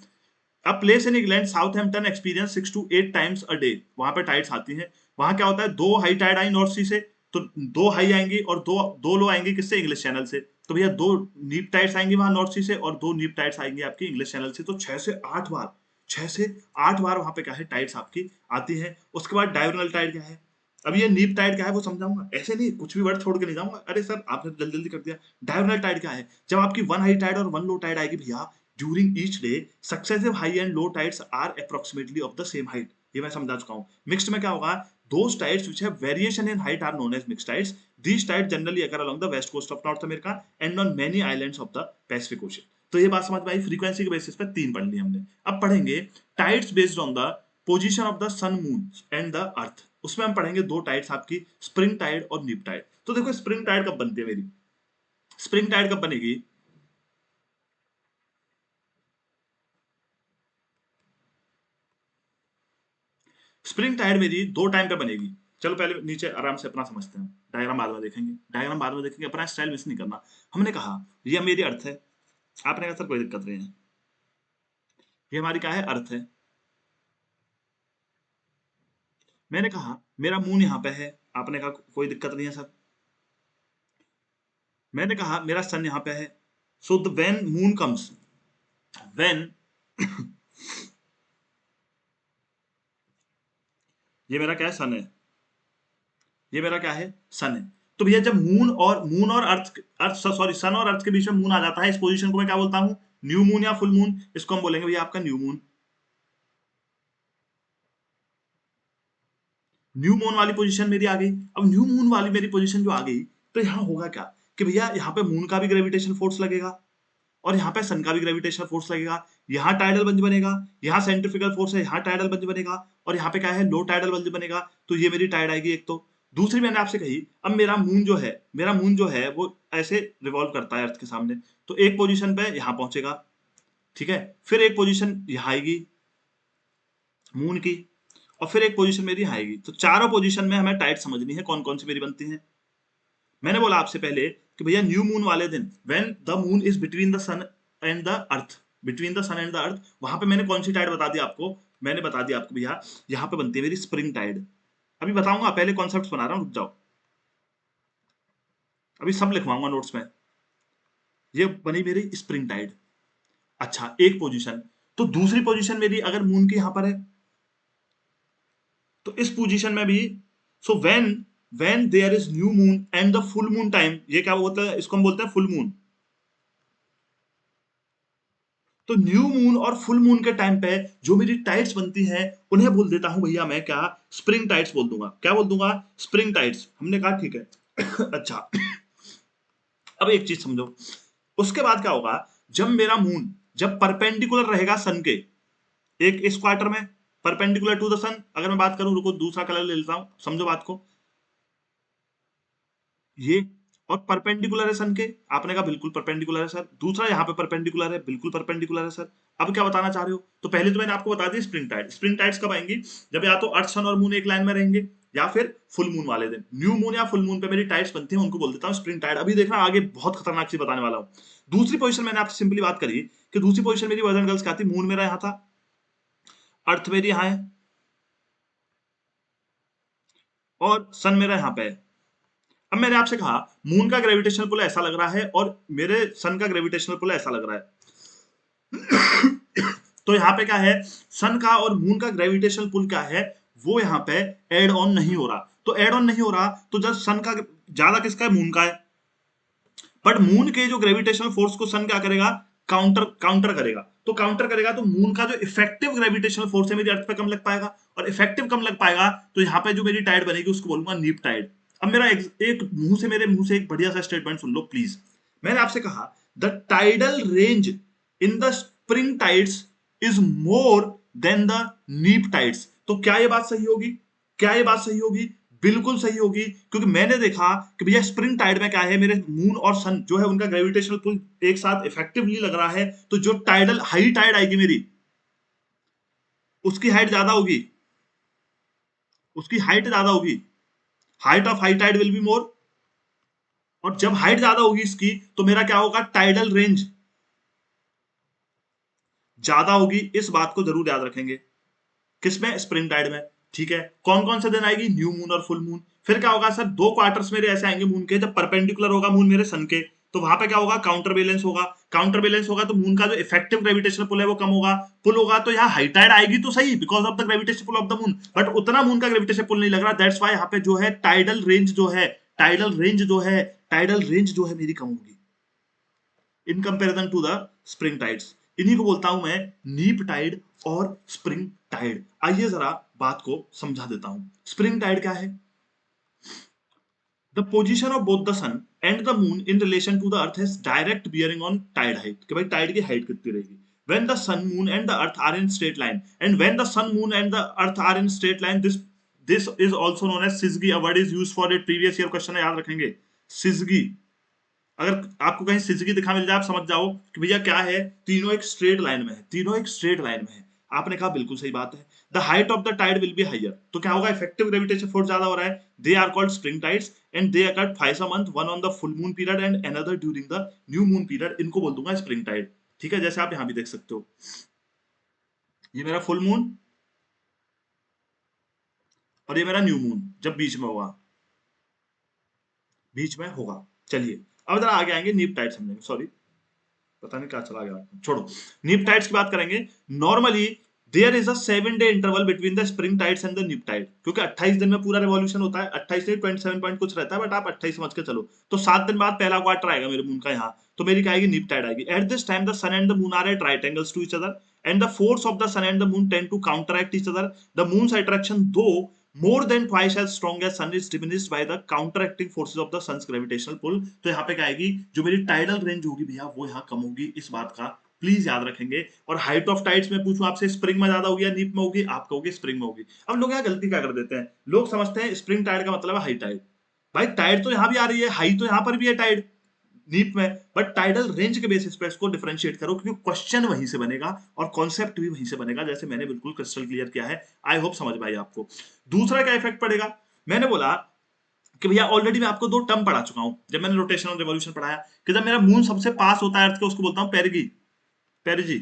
A place in England, Southampton experience 6 to 8 times a day. वहां पे tides आती हैं। वहां क्या होता है, दो हाई टाइड आई नॉर्थ सी से, तो दो हाई आएंगी और दो दो लो आएंगी किससे, इंग्लिश चैनल से। तो भैया दो नीप टाइड्स आएंगी वहां नॉर्थ सी से और दो नीप टाइड्स आएंगी आपकी इंग्लिश चैनल से। तो 6 से 8 बार, 6 से 8 बार वहां पे क्या है टाइड्स आपकी आती हैं। उसके बाद डायगोनल टाइड क्या है, अब ये नीप टाइड क्या है वो समझाऊंगा, ऐसे नहीं कुछ भी वर्ड छोड़ के नहीं जाऊंगा, अरे सर आपने जल्दी जल्दी कर दिया। डायगोनल टाइड क्या है, जब आपकी वन हाई टाइड और वन लो टाइड आएगी भैया during each day, successive high and low tides are approximately of the same height. ये मैं समझा चुका हूं। मिक्स्ड में क्या होगा, those tides which have variation in height are known as mixed tides. These tide generally occur along the west coast of North America and on many islands of the Pacific Ocean. तो ये बात समझ में आई, frequency के basis पे तीन पढ़ ली हमने। अब पढ़ेंगे tides based on the position of the sun, moon and the earth. उसमें हम पढ़ेंगे दो टाइड्स आपकी, स्प्रिंग टाइड और नीप टाइड। तो देखो स्प्रिंग टाइड कब बनती है मेरी, स्प्रिंग टाइड कब बनेगी, स्प्रिंग टाइड मेरी दो टाइम पे बनेगी। चलो पहले नीचे आराम से अपना समझते हैं, डायग्राम बाद में देखेंगे, डायग्राम बाद में देखेंगे, अपना स्टाइल मिस नहीं करना। हमने कहा ये मेरी अर्थ है, आपने कहा सर कोई दिक्कत नहीं है, ये हमारी क्या है, अर्थ है। मैंने कहा मेरा मून यहाँ पे है, आपने कहा कोई दिक्कत नहीं है सर। मैंने कहा मेरा सन यहाँ पे है। So the when moon comes, when ये मेरा क्या है, सन है, ये मेरा क्या है, सन है। तो भैया जब मून और अर्थ अर्थ सॉरी सन और अर्थ के बीच में मून आ जाता है, इस पोजीशन को मैं क्या बोलता हूं, न्यू मून या फुल मून। इसको हम बोलेंगे भैया आपका न्यू मून। न्यू मून वाली पोजीशन मेरी आ गई। अब न्यू मून वाली मेरी पोजीशन जो आ गई, तो यहां होगा क्या कि भैया यहाँ पे मून का भी ग्रेविटेशन फोर्स लगेगा और यहाँ पे सन का भी ग्रेविटेशन फोर्स लगेगा। यहाँ टाइडल बंज बनेगा, यहाँ सेंट्रिफिकल फोर्स है, यहाँ टाइडल बंज बनेगा और यहाँ पे क्या है, लो टाइडल बंज बनेगा। तो ये मेरी टाइड आएगी एक। तो दूसरी मैंने आपसे कही, अब मेरा मून जो है वो ऐसे रिवॉल्व करता है अर्थ के सामने। तो एक पोजीशन पे यहाँ पहुंचेगा, ठीक है, फिर एक पोजीशन यहाँ आएगी मून की, और फिर एक पोजीशन मेरी यहाँ आएगी। तो चारों पोजीशन में हमें टाइड समझनी है कौन कौन सी मेरी बनती है। मैंने बोला आपसे पहले कि भैया न्यू मून वाले दिन, when the moon is between the sun and the earth, between the sun and the earth, वहां पे मैंने कौन सी टाइड बता दी आपको, मैंने बता दिया आपको भैया यहाँ पे बनती है मेरी स्प्रिंग टाइड। अभी बताऊंगा, पहले कॉन्सेप्ट बना रहा हूँ, रुक जाओ, अभी सब लिखवाऊंगा नोट्स में। ये बनी मेरी स्प्रिंग टाइड। अच्छा एक पोजीशन, तो दूसरी पोजीशन मेरी अगर मून की यहां पर है, तो इस पोजीशन में भी, so when there is new moon and the full moon time, ये क्या बोलते हैं, इसको हम बोलते हैं फुल मून। तो न्यू मून और फुल मून के टाइम पे जो मेरी टाइड्स बनती हैं, उन्हें बोल देता हूं भैया मैं क्या, स्प्रिंग टाइड्स बोल दूंगा। क्या बोल दूंगा, स्प्रिंग टाइड्स। हमने कहा ठीक है। अच्छा अब एक चीज समझो, उसके बाद क्या होगा, जब मेरा मून जब परपेंडिकुलर रहेगा सन के, एक इस क्वार्टर में परपेंडिकुलर टू द सन, अगर मैं बात करूं, रुको दूसरा कलर ले लेता हूं, समझो बात को, ये और परपेंडिकुलर है सन के, आपने कहा बिल्कुल परपेंडिकुलर है सर। दूसरा यहाँ पे परपेंडिकुलर है, बिल्कुल परपेंडिकुलर है सर। अब क्या बताना चाह रहे हो, तो पहले तो मैंने आपको बता दी स्प्रिंग टाइड। स्प्रिंग टाइड्स कब आएंगी, जब या तो अर्थ सन और मून एक लाइन में रहेंगे, या फिर फुल मून वाले दिन। न्यू मून या फुल मून पे मेरी टाइड्स बनती हैं, उनको बोल देता हूँ स्प्रिंग टाइड। अभी देखना आगे बहुत खतरनाक चीज बताने वाला हूँ। दूसरी पोजीशन मैंने आपसे सिंपली बात करी कि दूसरी पोजीशन मेरी बॉयज एंड गर्ल्स क्या थी, मून मेरा यहाँ था, अर्थ मेरी यहाँ है और सन मेरा यहाँ पे है। अब मैंने आपसे कहा मून का ग्रेविटेशनल पुल ऐसा लग रहा है और मेरे सन का ग्रेविटेशनल पुल ऐसा लग रहा है। तो यहाँ पे क्या है, सन का और मून का ग्रेविटेशनल पुल क्या है, वो यहाँ पे एड ऑन नहीं हो रहा। तो एड ऑन नहीं हो रहा तो जब सन का ज्यादा किसका है, मून का है। बट मून के जो ग्रेविटेशनल फोर्स को सन क्या करेगा, काउंटर काउंटर करेगा। तो काउंटर करेगा तो मून का जो इफेक्टिव ग्रेविटेशनल फोर्स है मेरी अर्थ पे कम लग पाएगा, और इफेक्टिव कम लग पाएगा तो यहाँ पे जो मेरी टाइड बनेगी उसको बोलूंगा नीप टाइड। अब मेरा मेरे मुंह से एक बढ़िया सा स्टेटमेंट सुन लो प्लीज। मैंने आपसे कहा the tidal range in the spring tides is more than the नीप टाइड्स। तो क्या ये बात सही होगी, क्या ये बात सही होगी? बिल्कुल सही होगी, क्योंकि मैंने देखा कि भैया स्प्रिंग टाइड में क्या है, मेरे मून और सन जो है उनका ग्रेविटेशनल पुल एक साथ इफेक्टिवली लग रहा है। तो जो टाइडल हाई टाइड आएगी मेरी, उसकी हाइट ज्यादा होगी, उसकी हाइट ज्यादा होगी। Height of high tide will be more. और जब हाइट ज्यादा होगी इसकी तो मेरा क्या होगा, टाइडल रेंज ज्यादा होगी। इस बात को जरूर याद रखेंगे। किसमें, स्प्रिंग टाइड में। ठीक है, कौन कौन से दिन आएगी, न्यू मून और फुल मून। फिर क्या होगा सर, दो क्वार्टर्स मेरे ऐसे आएंगे मून के जब परपेंडिकुलर होगा मून मेरे सन के। तो वहां पे क्या होगा, काउंटर बैलेंस होगा। काउंटर बैलेंस होगा तो मून का जो इफेक्टिव ग्रेविटेशनल पुल है वो कम होगा। पुल होगा तो यहाँ हाई टाइड आएगी तो सही, because of the gravitation pull of the moon, but उतना मून का ग्रेविटेशन पुल नहीं लग रहा। दैट्स वाई यहाँ पे जो है टाइडल रेंज जो है, टाइडल रेंज जो है, टाइडल रेंज जो है मेरी कम होगी in comparison to the spring tides. इन्हीं को बोलता हूं मैं नीप टाइड और स्प्रिंग टाइड। आइए जरा बात को समझा देता हूं। स्प्रिंग टाइड क्या है, the position of both the sun and the moon in relation to the earth has direct bearing on tide height, कि भाई टाइड की हाइट कितनी रहेगी। when the sun moon and the earth are in straight line, and when the sun moon and the earth are in straight line, this is also known as syzygy। a word is used for it, previous year question है, याद रखेंगे। syzygy, अगर आपको कहीं सिजगी दिखा मिल जाए आप समझ जाओ कि भैया क्या है, तीनों एक स्ट्रेट लाइन में है, तीनों एक स्ट्रेट लाइन में है। आपने कहा बिल्कुल सही बात है। The height of the tide will be higher, तो क्या होगा, इफेक्टिव ग्रेविटेशन फोर्स ज्यादा हो रहा है। They are called spring tides and they occur twice a month, one on the full moon period and another during the new moon period. इनको बोल दूंगा स्प्रिंग टाइड। ठीक है, जैसे आप यहां भी देख सकते हो, ये मेरा फुल मून और ये मेरा न्यू मून जब बीच में होगा, बीच में होगा। चलिए अब जरा आगे आएंगे, नीप टाइड समझेंगे। सॉरी, पता नहीं क्या चला गया, छोड़ो। नीप टाइड्स की बात करेंगे। Normally there is a 7 day interval between the spring tides and the neap tide, क्योंकि 28 दिन में पूरा रिवॉल्यूशन होता है। 28 नहीं, 27 पॉइंट कुछ रहता है, बट आप 28 समझ के चलो। तो 7 दिन बाद पहला क्वार्टर आएगा मेरे मून का यहाँ, तो मेरी क्या आएगी, नीप टाइड आएगी। At this time the sun and the moon are at right angles to each other and the force of the sun and the moon tend to counteract each other. The moon's attraction two more than twice as strong as sun is diminished by the counteracting forces of the sun's gravitational pull। तो यहाँ पे क्या आएगी, जो मेरी tidal range होगी भैया वो यहाँ कम होगी। इस बात का प्लीज याद रखेंगे। और हाइट ऑफ टाइड्स में पूछूं आपसे, स्प्रिंग में ज्यादा होगी या नीप में होगी, आप कहोगे स्प्रिंग में होगी। अब लोग यहाँ गलती क्या कर देते हैं, लोग समझते हैं स्प्रिंग टाइड का मतलब है हाई टाइड। भाई टाइड तो यहाँ भी आ रही है, हाई तो यहाँ पर भी है टाइड नीप में, बट टाइडल रेंज के बेसिस पे इसको डिफरेंशिएट करो, क्योंकि क्वेश्चन वहीं से बनेगा और कॉन्सेप्ट भी वहीं से बनेगा, जैसे मैंने बिल्कुल क्रिस्टल क्लियर किया है। आई होप समझ में आई आपको। दूसरा क्या इफेक्ट पड़ेगा, मैंने बोला कि भैया ऑलरेडी मैं आपको दो टर्म पढ़ा चुका हूं जब मैंने रोटेशन और रिवॉल्यूशन पढ़ाया, कि जब मेरा मून सबसे पास होता है अर्थ के उसको बोलता हूं पेरिगी, पेरिजी।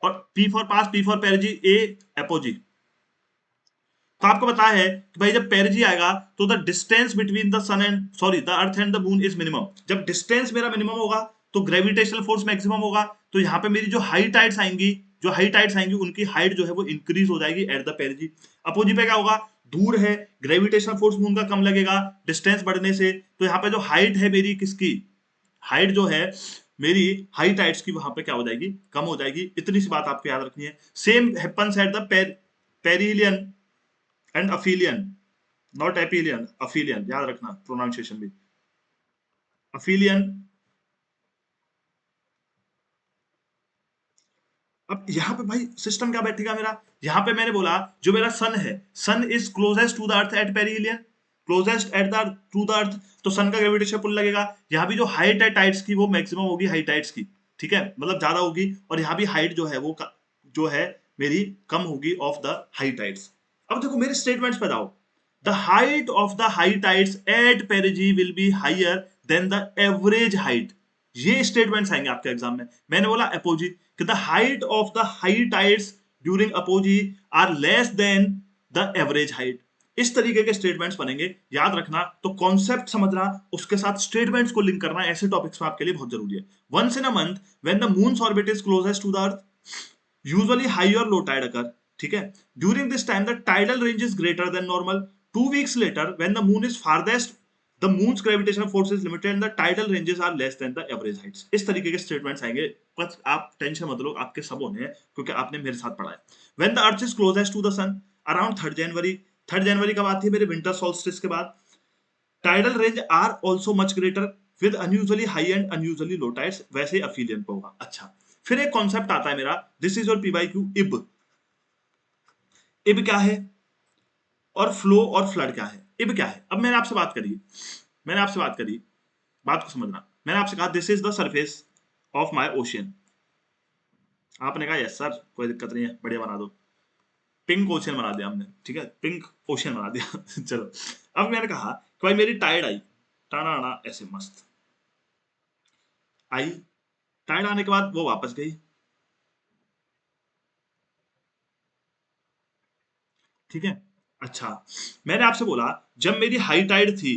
और P for pass, P for पेरिजी, A apogee. तो आपको पता है कि भाई जब पेरिजी आएगा तो the distance between the sun and sorry the earth and the moon is minimum. जब डिस्टेंस मेरा मिनिमम होगा तो ग्रेविटेशनल फोर्स मैक्सिमम होगा। तो यहाँ पे मेरी जो हाई टाइड्स आएंगी, जो हाई टाइड्स आएंगी उनकी हाइट जो है वो इंक्रीज हो जाएगी एट द पेरिजी। अपोजी पे क्या होगा, दूर है, ग्रेविटेशनल फोर्स मून का कम लगेगा डिस्टेंस बढ़ने से। तो यहाँ पे जो हाइट है मेरी किसकी, हाइट जो है मेरी हाई टाइड्स की, वहां पे क्या हो जाएगी, कम हो जाएगी। इतनी सी बात आपको याद रखनी है। Same happens at the perihelion and aphelion, not aphelion, aphelion, याद रखना प्रोनाउंसिएशन भी। अफिलियन। अब यहाँ पे भाई सिस्टम क्या बैठेगा मेरा, यहाँ पे मैंने बोला जो मेरा सन है, sun is closest to the earth at perihelion, closest at the to the earth, तो सन का ग्रेविटेशन पुल लगेगा। यहाँ भी जो हाइट है टाइड्स की वो मैक्सिमम होगी हाई टाइड्स की, ठीक है, मतलब ज्यादा होगी। और यहाँ भी हाइट जो है वो जो है मेरी कम होगी ऑफ द हाई टाइड्स। अब देखो मेरे स्टेटमेंट्स पे जाओ। The height of the high tides at perigee will be higher than the average height। ये स्टेटमेंट्स आएंगे आपके एग्जाम में। मैंने बोला अपोजी कि the height of the high tides during apogee are less than the average height. इस तरीके के स्टेटमेंट्स बनेंगे, याद रखना। तो कॉन्सेप्ट समझना, उसके साथ स्टेटमेंट्स को लिंक करना ऐसे टॉपिक्स में आपके लिए बहुत जरूरी है। Once in a month when the moon's orbit is closest to the earth, usually high और लो टाइड अकर, ठीक है। During this time the tidal range is greater than normal. 2 weeks later when the moon is farthest, the moon's gravitational force is limited and the tidal ranges are less than the average heights. इस तरीके के statements आएंगे, बस आप tension मत लो, आपके सब होने हैं क्योंकि आपने मेरे साथ पढ़ा है। When the earth is closest to the sun around 3rd January, 3rd January कब आती है मेरे विंटर सोल्स्टिस के बाद, tidal range are also much greater with unusually high and unusually low tides, वैसे ही अफिलियन पे होगा। अच्छा, फिर एक कॉन्सेप्ट आता है मेरा, this is your P by Q, इब। इब क्या है और फ्लो और फ्लड क्या है? इब क्या है? अब मैंने आपसे बात करी, मैंने आपसे बात करी, बात को समझना। मैंने आपसे कहा this is the surface of my ocean, आपने कहा यस सर कोई दिक्कत नहीं है, बढ़िया बना दो। पिंक ओशियन बना दिया हमने, ठीक है, पिंक ओशियन बना दिया चलो, अब मैंने कहा कि भाई मेरी टाइड आई, टाना आना ऐसे मस्त आई, टाइड आने के बाद वो वापस गई, ठीक है। अच्छा, मैंने आपसे बोला जब मेरी हाई टाइड थी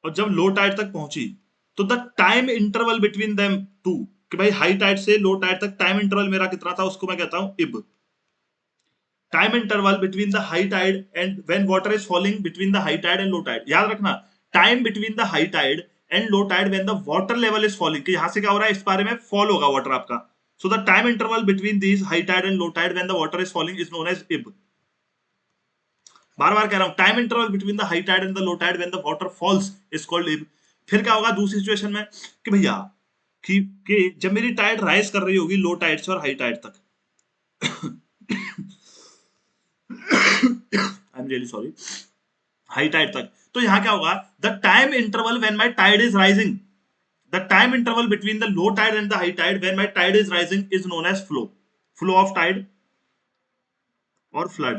और जब लो टाइड तक पहुंची, तो the time interval between them two, कि भाई हाई टाइड से लो टाइड तक टाइम इंटरवल मेरा कितना था, उसको मैं कहता हूं ebb. Time interval between the high tide and when water is falling between the high tide and low tide, याद रखना, time between the high tide and low tide when the water level is falling, कि यहां से क्या हो रहा है, इस बारे में फॉल होगा वाटर आपका। So the time interval between these high tide and low tide when the water is falling is known as ebb. बार बार कह रहा हूं, time interval between the high tide and the low tide when the water falls is called ebb. फिर क्या होगा दूसरी situation में, कि भैया कि जब मेरी टाइड राइज कर रही होगी लो टाइड से और हाई टाइड तक, I am really sorry, high tide तक, तो यहां क्या होगा, the time interval when my tide is rising, the time interval between the low tide and the high tide when my tide is rising is known as flow, flow of tide और flood.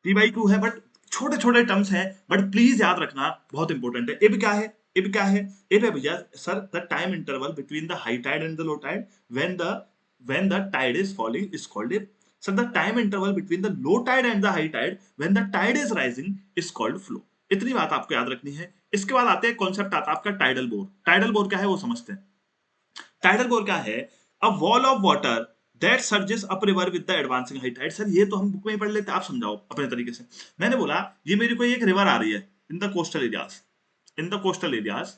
P by Q है, but छोटे छोटे terms हैं, but please याद रखना, बहुत important है। इब क्या है? इब क्या है? इब है भैया sir the time interval between the high tide and the low tide when the tide is falling is called ebb. Sir the time interval between the low tide and the high tide when the tide is rising is called flow. इतनी बात आपको याद रखनी है। इसके बाद आते हैं कॉन्सेप्ट आता है आपका टाइडल बोर। टाइडल बोर क्या है वो समझते हैं। टाइडल बोर क्या है? A wall of water that surges up river with the advancing high tide. Sir ये तो हम बुक में ही पढ़ लेते हैं, आप समझाओ अपने तरीके से। मैंने बोला ये मेरी कोई एक रिवर आ रही है in the coastal areas, in the coastal areas,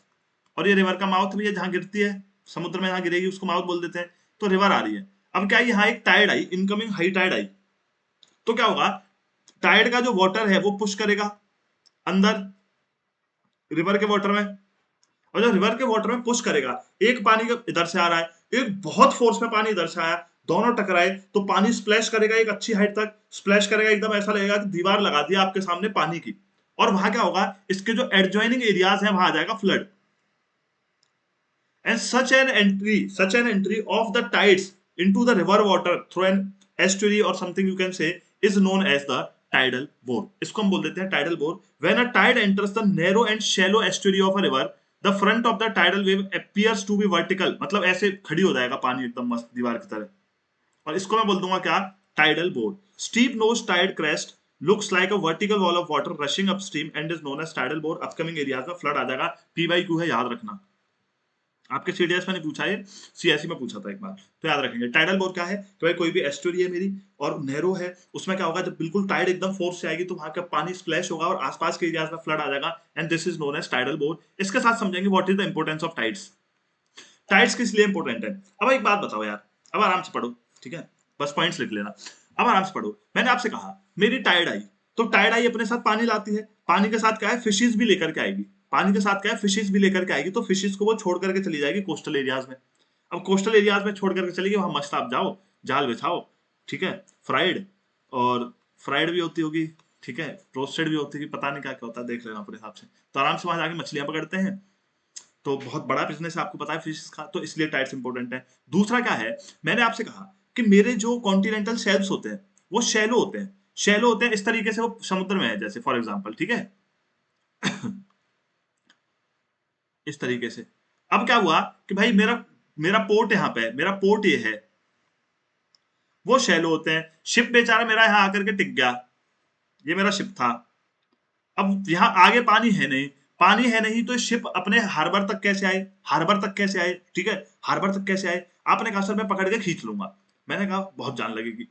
और ये रिवर का माउथ भी है, जहां गिरती है समुद्र में, जहां गिरेगी उसको माउथ बोल देते हैं। तो रिवर आ रही है, अब क्या यहाँ एक टाइड आई, इनकमिंग हाई टाइड आई, तो क्या होगा, टाइड का जो वाटर है वो पुश करेगा अंदर रिवर के वाटर में, और जब रिवर के वाटर में पुश करेगा, एक पानी का इधर से आ रहा है, एक बहुत फोर्स में पानी इधर से आया, दोनों टकराए तो पानी स्प्लैश करेगा एक अच्छी हाइट तक, स्प्लैश करेगा एकदम ऐसा लगेगा कि दीवार लगा दिया आपके सामने पानी की। और वहां क्या होगा, इसके जो एडजॉइनिंग एरियाज हैं वहां आ जाएगा flood. And such an entry of the tides into the river water through an estuary or something you can say is known as the tidal bore। इसको हम बोल देते हैं tidal bore। when a tide enters the narrow and shallow estuary of a river, the front of the tidal wave appears to be vertical, मतलब ऐसे खड़ी हो जाएगा पानी एकदम मस्त दीवार की तरह। और इसको मैं बोल दूंगा क्या, tidal bore. Steep nose tide crest looks like a vertical wall of water rushing upstream and is known as tidal bore। Upcoming areas में फ्लड आ जाएगा। पी बाई क्यू है, याद रखना। आपके सीडीएस मैंने पूछा है, सीएससी में पूछा था एक बार, तो याद रखेंगे। टाइडल बोर क्या है कि भाई कोई भी एस्टोरी है मेरी और नहरो है, उसमें क्या होगा, जब बिल्कुल टाइड एकदम फोर्स से आएगी तो वहां का पानी स्प्लैश होगा और आसपास के एरियाज में फ्लड आ जाएगा, and this is known as tidal bore. इसके साथ समझेंगे what is the importance of tides. Tides किस लिए इंपॉर्टेंट है। अब एक बात बताओ यार, अब आराम से पढ़ो, ठीक है, बस पॉइंट्स लिख लेना। अब आराम से पढ़ो। मैंने आपसे कहा मेरी टाइड आई, तो टाइड आई अपने साथ पानी लाती है, पानी के साथ क्या है, फिशेज भी लेकर के आएगी, पानी के साथ क्या है, फिशेज भी लेकर के आएगी, तो फिशेज को वो छोड़ करके चली जाएगी कोस्टल एरियाज में। अब कोस्टल एरियाज में छोड़ करके चलेगी, वहां मस्त आप जाओ, जाल बिछाओ, ठीक है, फ्राइड, और फ्राइड भी होती होगी, ठीक है, रोस्टेड भी होती होगी, पता नहीं क्या क्या होता है, देख लेना अपने हिसाब से। तो आराम से वहां जाके मछलियां पकड़ते हैं, तो बहुत बड़ा बिजनेस है, आपको पता है फिश का, तो इसलिए टाइड्स इंपॉर्टेंट है। दूसरा क्या है, मैंने आपसे कहा कि मेरे जो कॉन्टिनेंटल शेल्व्स होते हैं वो शैलो होते हैं, शैलो होते हैं इस तरीके से, वो समुद्र में है जैसे फॉर एग्जांपल, ठीक है, इस तरीके से। अब क्या हुआ कि भाई मेरा मेरा पोर्ट यहाँ पे है, मेरा पोर्ट ये है, वो शैलो होते हैं। शिप बेचारा मेरा यहाँ आकर के टिक गया, ये मेरा शिप था, अब यहाँ आगे पानी है नहीं, पानी है नहीं तो शिप अपने हार्बर तक कैसे आए, हार्बर तक कैसे आए, ठीक है, हार्बर तक कैसे आए। आपने कहा सर मैं पकड़ के खींच लूंगा, मैंने कहा बहुत जान लगेगी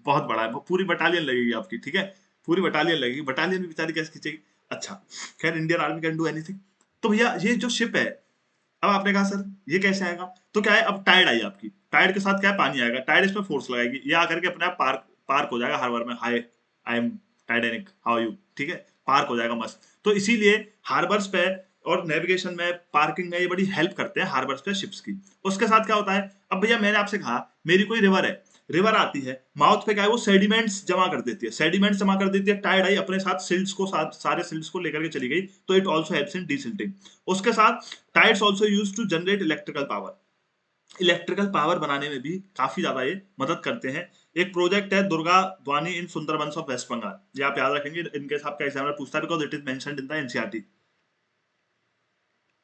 बहुत बड़ा है, पूरी बटालियन लगेगी आपकी, ठीक है, पूरी बटालियन लगेगी, बटालियन भी बेचारी कैसे खींचेगी। अच्छा खैर Indian army can do anything. तो भैया ये जो शिप है, अब आपने कहा सर ये कैसे आएगा, तो क्या है, अब टाइड आई आपकी, टाइड के साथ क्या है, पानी आएगा, टाइड इसमें फोर्स लगाएगी, ये आकर के अपने आप पार्क पार्क हो जाएगा हार्बर में, hi I am Titanic how you, ठीक है, पार्क हो जाएगा मस्त। तो इसीलिए हार्बर्स पे और नेविगेशन में, पार्किंग में ये बड़ी हेल्प करते हैं हार्बर्स पे शिप्स की। उसके साथ क्या होता है, अब भैया मैंने आपसे कहा मेरी कोई रिवर है, रिवर आती है, माउथ पे क्या है वो सेडिमेंट्स जमा कर देती है, सेडिमेंट्स जमा कर देती है, टाइड आई अपने साथ सिल्ट्स को, सारे सिल्ट्स को लेकर के चली गई, तो it also helps in desilting. उसके साथ tides also used to generate electrical power, electrical power बनाने में भी काफी ज्यादा ये मदद करते हैं। एक प्रोजेक्ट है दुर्गा द्वानी इन सुंदरबंस ऑफ वेस्ट बंगाल, ये आप याद रखेंगे इनके साथ का एग्जामिनर पूछता है, because it is mentioned in the NCERT.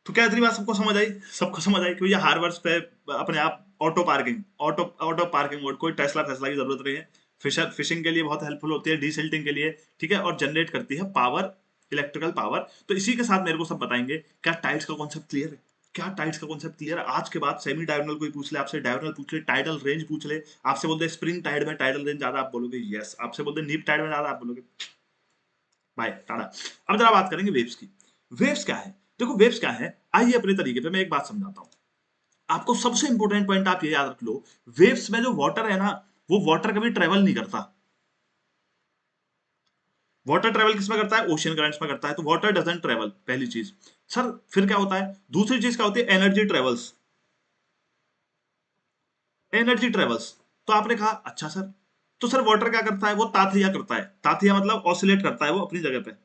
तो क्या इतनी बात सबको समझ आई, सबको समझ आई कि भैया हार्वर्स पे अपने आप auto parking, auto auto parking mode, कोई टेस्ला फैसला की जरूरत नहीं है। फिशर फिशिंग के लिए बहुत हेल्पफुल होती है, डीसिल्टिंग के लिए, ठीक है, और जनरेट करती है पावर, इलेक्ट्रिकल पावर। तो इसी के साथ मेरे को सब बताएंगे, क्या टाइड्स का कॉन्सेप्ट क्लियर है, क्या टाइड्स का कॉन्सेप्ट क्लियर है। आज के बाद सेमी डायगोनल कोई पूछ ले आपसे, डायगोनल पूछ ले, टाइडल रेंज पूछ ले, आपसे बोलते स्प्रिंग टाइड में टाइडल रेंज ज्यादा, आप बोलोगे यस, आपसे बोलते नीप टाइड में ज्यादा, आप बोलोगे बाय टाटा। अब जरा बात करेंगे वेव्स की। वेव्स क्या है, देखो वेव्स क्या है, आइए अपने तरीके पे मैं एक बात समझाता हूँ आपको। सबसे इंपॉर्टेंट पॉइंट आप ये याद रख लो, वेव्स में जो वाटर है ना, वो वाटर कभी ट्रेवल नहीं करता। वाटर ट्रेवल किसमें करता है, ओशियन करंट्स में करता है, तो वाटर डजंट ट्रेवल, पहली चीज। सर फिर क्या होता है, दूसरी चीज क्या होती है, एनर्जी ट्रेवल्स, एनर्जी ट्रेवल्स। तो आपने कहा अच्छा सर, तो सर वाटर क्या करता है, वो ताथिया करता है, ताथिया मतलब ऑसिलेट करता है वो अपनी जगह पे।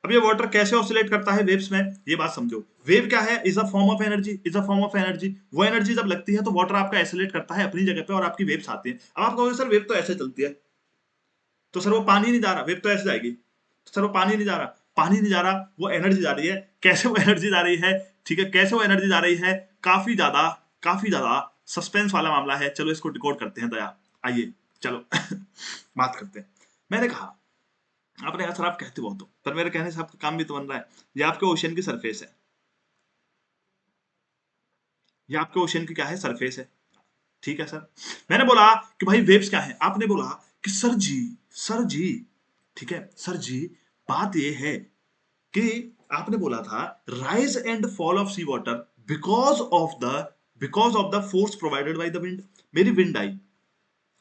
अब ये वाटर कैसे ऑसिलेट करता है वेव्स में, ये बात समझो। वेव क्या है, is a form of energy, is a form of energy. वो एनर्जी जब लगती है तो वाटर आपका एसिलेट करता है अपनी जगह पे और आपकी वेव्स आती है। अब आप कहोगे सर वेव तो ऐसे चलती है, तो सर वो पानी नहीं जा रहा, वेव तो ऐसे जाएगी, तो सर वो पानी नहीं जा रहा, पानी नहीं जा रहा, वो एनर्जी जा रही है। कैसे वो एनर्जी जा रही है, ठीक है, कैसे वो एनर्जी जा रही है, काफी ज्यादा, काफी ज्यादा सस्पेंस वाला मामला है, चलो इसको डिकोड करते हैं दया, आइए चलो बात करते हैं। मैंने कहा, आपने कहा सर आप कहते बहुत हो, पर मेरे कहने से आपका काम भी तो बन रहा है। ये आपके ओशन की सरफेस है, ये आपके ओशन की क्या है, सरफेस है, ठीक है सर। मैंने बोला कि भाई वेव्स क्या है, आपने बोला कि सर जी, सर जी, ठीक है सर जी, बात ये है कि आपने बोला था rise and fall of sea water because of the, because of the force provided by the wind. मेरी विंड आई,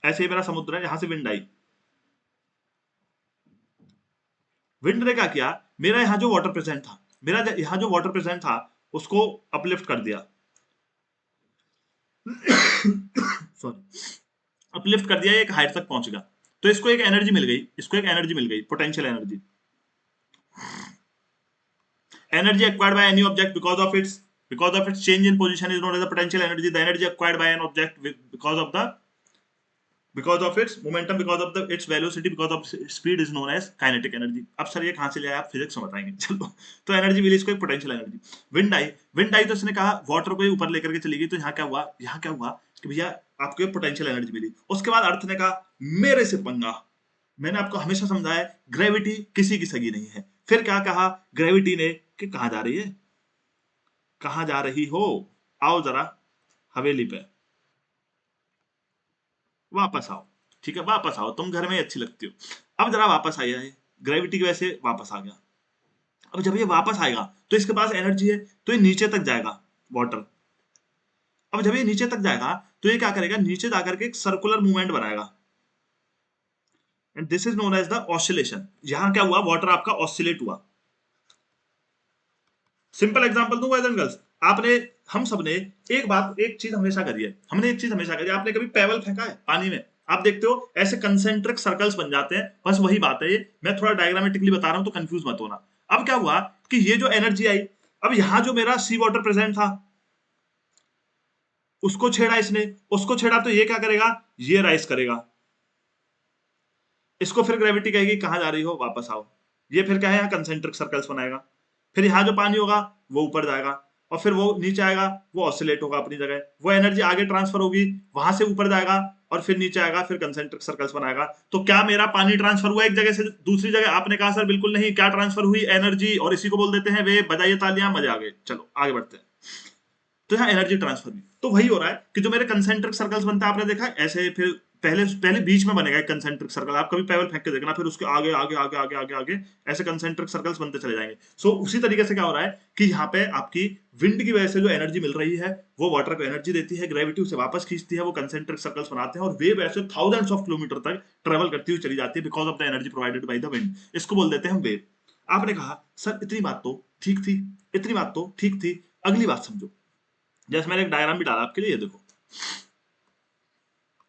ऐसे ही मेरा समुद्र है, यहां से विंड आई, विंड ने क्या किया, मेरा यहां जो वाटर प्रेजेंट था, मेरा यहां जो वाटर प्रेजेंट था उसको अपलिफ्ट कर दिया, सॉरी, अपलिफ्ट कर दिया, एक हाइट तक पहुंच गया। तो इसको एक एनर्जी मिल गई, इसको एक एनर्जी मिल गई, potential energy, energy acquired by any object because of its change in position is known as the potential energy. The energy acquired by an object because of its momentum, because of its velocity, because of its speed is known as kinetic energy. अब sir ये कहाँ से लिया, आप physics में बताएंगे, चलो। तो एनर्जी मिली इसको, एक पोटेंशियल एनर्जी। विंड आई, विंड आई तो इसने कहा वाटर को ऊपर लेकर के चली गई, तो यहाँ क्या हुआ, यहाँ क्या हुआ कि भैया आपको एक पोटेंशियल एनर्जी मिली। उसके बाद अर्थ ने कहा मेरे से पंगा, मैंने आपको हमेशा समझाया ग्रेविटी किसी की सगी नहीं है। फिर क्या कहा ग्रेविटी ने कि कहाँ जा रही है, कहाँ जा रही हो, आओ जरा हवेली पे वापस आओ, ठीक है वापस आओ, तुम घर में ही अच्छी लगती हो। अब जरा वापस आया है, ग्रेविटी की वजह से वापस आ गया। अब जब ये वापस आएगा तो इसके पास एनर्जी है, तो ये नीचे तक जाएगा वाटर। अब जब ये नीचे तक जाएगा तो ये क्या करेगा, नीचे जाकर के एक सर्कुलर मूवमेंट बनाएगा, and this is known as the oscillation. यहां क्या हुआ, वाटर आपका ऑसिलेट हुआ। सिंपल एग्जांपल दूं बॉयज एंड गर्ल्स, आपने, हम सबने एक बात, एक चीज हमेशा करी है, हमने एक चीज हमेशा करी है, आपने कभी पेबल फेंका है पानी में, आप देखते हो ऐसे कंसेंट्रिक सर्कल्स बन जाते हैं, बस वही बात है ये, मैं थोड़ा डायग्रामेटिकली बता रहा हूं तो कंफ्यूज मत होना। अब क्या हुआ कि ये जो एनर्जी आई, अब यहां जो मेरा सी वाटर प्रेजेंट था उसको छेड़ा इसने, उसको छेड़ा, तो ये क्या करेगा, ये राइज करेगा, इसको फिर ग्रेविटी कहेगी कहां जा रही हो वापस आओ, ये फिर क्या है, यहाँ कंसेंट्रिक सर्कल्स बनाएगा, फिर यहाँ जो पानी होगा वो ऊपर जाएगा, और फिर वो नीचे आएगा, वो ऑसिलेट होगा अपनी जगह, वो एनर्जी आगे ट्रांसफर होगी, वहां से ऊपर जाएगा और फिर नीचे आएगा, फिर कंसेंट्रिक सर्कल्स बनाएगा। तो क्या मेरा पानी ट्रांसफर हुआ एक जगह से दूसरी जगह? आपने कहा सर बिल्कुल नहीं। क्या ट्रांसफर हुई? एनर्जी। और इसी को बोल देते हैं वेव। बजाइए तालियां, मजे आ गए। चलो आगे बढ़ते हैं। तो यहाँ एनर्जी ट्रांसफर हुई। तो वही हो रहा है कि जो मेरे कंसेंट्रिक सर्कल्स बनता है, आपने देखा ऐसे, फिर पहले पहले बीच में बनेगा एक कंसेंट्रिक सर्कल। आप कभी पेबल फेंक के देखना, फिर उसके आगे आगे आगे आगे आगे आगे ऐसे कंसेंट्रिक सर्कल्स बनते चले जाएंगे। सो उसी तरीके से क्या हो रहा है कि यहाँ पे आपकी विंड की वजह से जो एनर्जी मिल रही है, वो वाटर को एनर्जी देती है, ग्रेविटी उसे वापस खींचती है, वो कंसेंट्रिक सर्कल्स बनाते हैं और वेव ऐसे थाउजेंड्स ऑफ किलोमीटर तक ट्रेवल करती हुई चली जाती है because of the energy provided by the wind. इसको बोल देते हैं वेव। आपने कहा सर इतनी बात तो ठीक थी, इतनी बात तो ठीक थी, अगली बात समझो। जैसे मैंने एक डायग्राम भी डाला आपके लिए, ये देखो,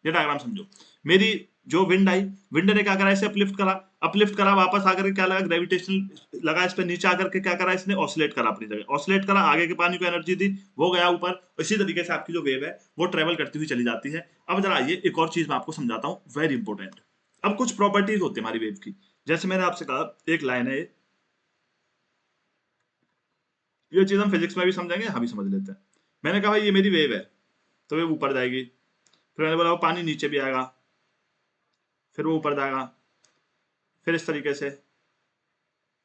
ये डायग्राम समझो। मेरी जो विंड आई, विंड ने क्या करा, इसे अपलिफ्ट करा, अपलिफ्ट करा, वापस आकर के क्या लगा, ग्रेविटेशनल लगा इस पे, नीचे आकर के क्या करा इसने, ऑसिलेट करा अपनी जगह, ऑसिलेट करा, आगे के पानी को एनर्जी दी, वो गया ऊपर। इसी तरीके से आपकी जो वेव है वो ट्रेवल करती हुई चली जाती है। अब जरा आइए एक और चीज मैं आपको समझाता हूँ, वेरी इंपॉर्टेंट। अब कुछ प्रॉपर्टीज होती है हमारी वेव की। जैसे मैंने आपसे कहा, एक लाइन है ये चीज हम फिजिक्स में भी समझेंगे, यहां भी समझ लेते हैं। मैंने कहा भाई ये मेरी वेव है, तो वेव ऊपर जाएगी, फिर मैंने बोला वो पानी नीचे भी आएगा, फिर वो ऊपर जाएगा, फिर इस तरीके से,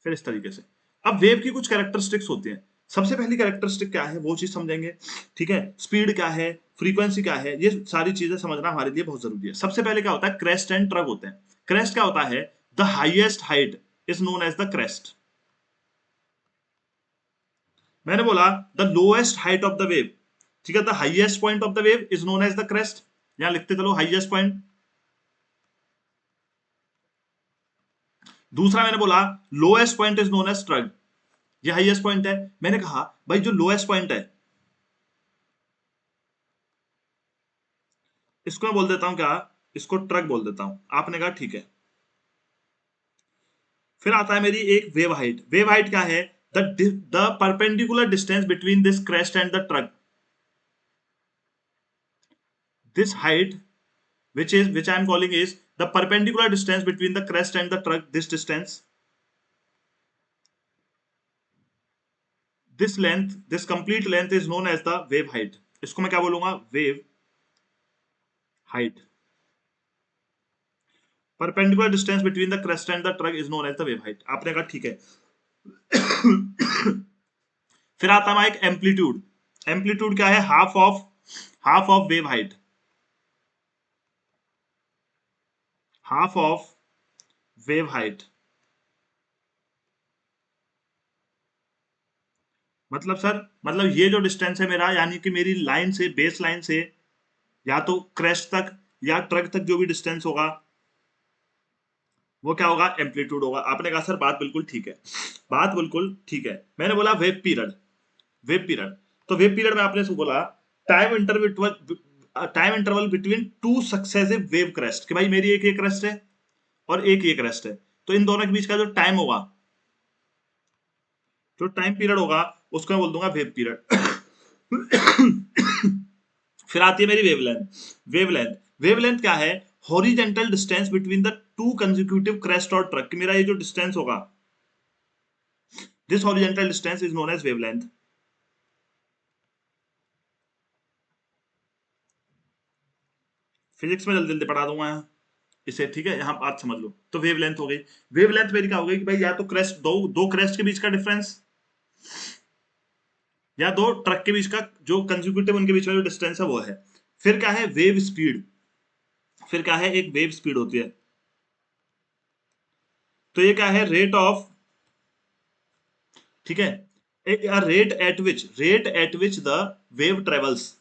फिर इस तरीके से। अब वेव की कुछ कैरेक्टरिस्टिक्स होती हैं। सबसे पहली कैरेक्टरिस्टिक क्या है वो चीज समझेंगे। ठीक है, स्पीड क्या है, फ्रीक्वेंसी क्या है, ये सारी चीजें समझना हमारे लिए बहुत जरूरी है। सबसे पहले क्या होता है, क्रेस्ट एंड ट्रग होते हैं। क्रेस्ट क्या होता है, the highest height is known as the crest. मैंने बोला the lowest height of the wave, ठीक है, the highest point of the wave is known as the crest. यहां लिखते चलो हाइएस्ट पॉइंट। दूसरा मैंने बोला lowest point is known as trough, ये हाईएस्ट पॉइंट है। मैंने कहा भाई जो लोएस्ट पॉइंट है इसको मैं बोल देता हूं क्या, इसको ट्रग बोल देता हूं। आपने कहा ठीक है। फिर आता है मेरी एक वेव हाइट। वेव हाइट क्या है, the perpendicular distance between this crest and the trough, this height which I am calling is the perpendicular distance between the crest and the trunk. This distance, this length, this complete length is known as the wave height. इसको मैं क्या बोलूंगा, wave height. Perpendicular distance between the crest and the trunk is known as the wave height. आपने कहा ठीक है। फिर आता है एक एम्पलीट्यूड। एम्पलीट्यूड क्या है, half of wave height, half of wave height. मतलब सर, मतलब ये जो डिस्टेंस है मेरा, यानी कि मेरी लाइन से, बेस लाइन से या तो क्रेस्ट तक या ट्रक तक जो भी डिस्टेंस होगा वो क्या होगा, एम्पलीट्यूड होगा। आपने कहा सर बात बिल्कुल ठीक है, बात बिल्कुल ठीक है। मैंने बोला वेव पीरियड, वेव पीरियड। तो वेव पीरियड में आपने बोला time interval between two successive wave crest, कि भाई मेरी एक ये क्रेस्ट है और एक ये क्रेस्ट है, तो इन दोनों के बीच का जो टाइम होगा, जो टाइम पीरियड होगा, उसको मैं बोल दूंगा वेव पीरियड। फिर आती है मेरी वेवलेंथ। वेवलेंथ, वेवलेंथ क्या है, horizontal distance between the two consecutive crest और ट्रक, मेरा ये जो डिस्टेंस होगा, this horizontal distance is known as wavelength. Physics में जल्दी जल्दी पढ़ा दूंगा यहाँ इसे, ठीक है, यहाँ बात समझ लो। तो वेवलेंथ हो गई। वेवलेंथ मेरी क्या हो गई कि भाई या तो क्रेस्ट, दो दो क्रेस्ट के बीच का डिफरेंस, या दो ट्रक के बीच का जो कंसेक्यूटिव उनके बीच में जो डिस्टेंस है वो है। फिर क्या है, वेव स्पीड। फिर क्या है, एक वेव स्पीड होती है। तो ये क्या है, रेट ऑफ, ठीक है, rate at which the wave travels,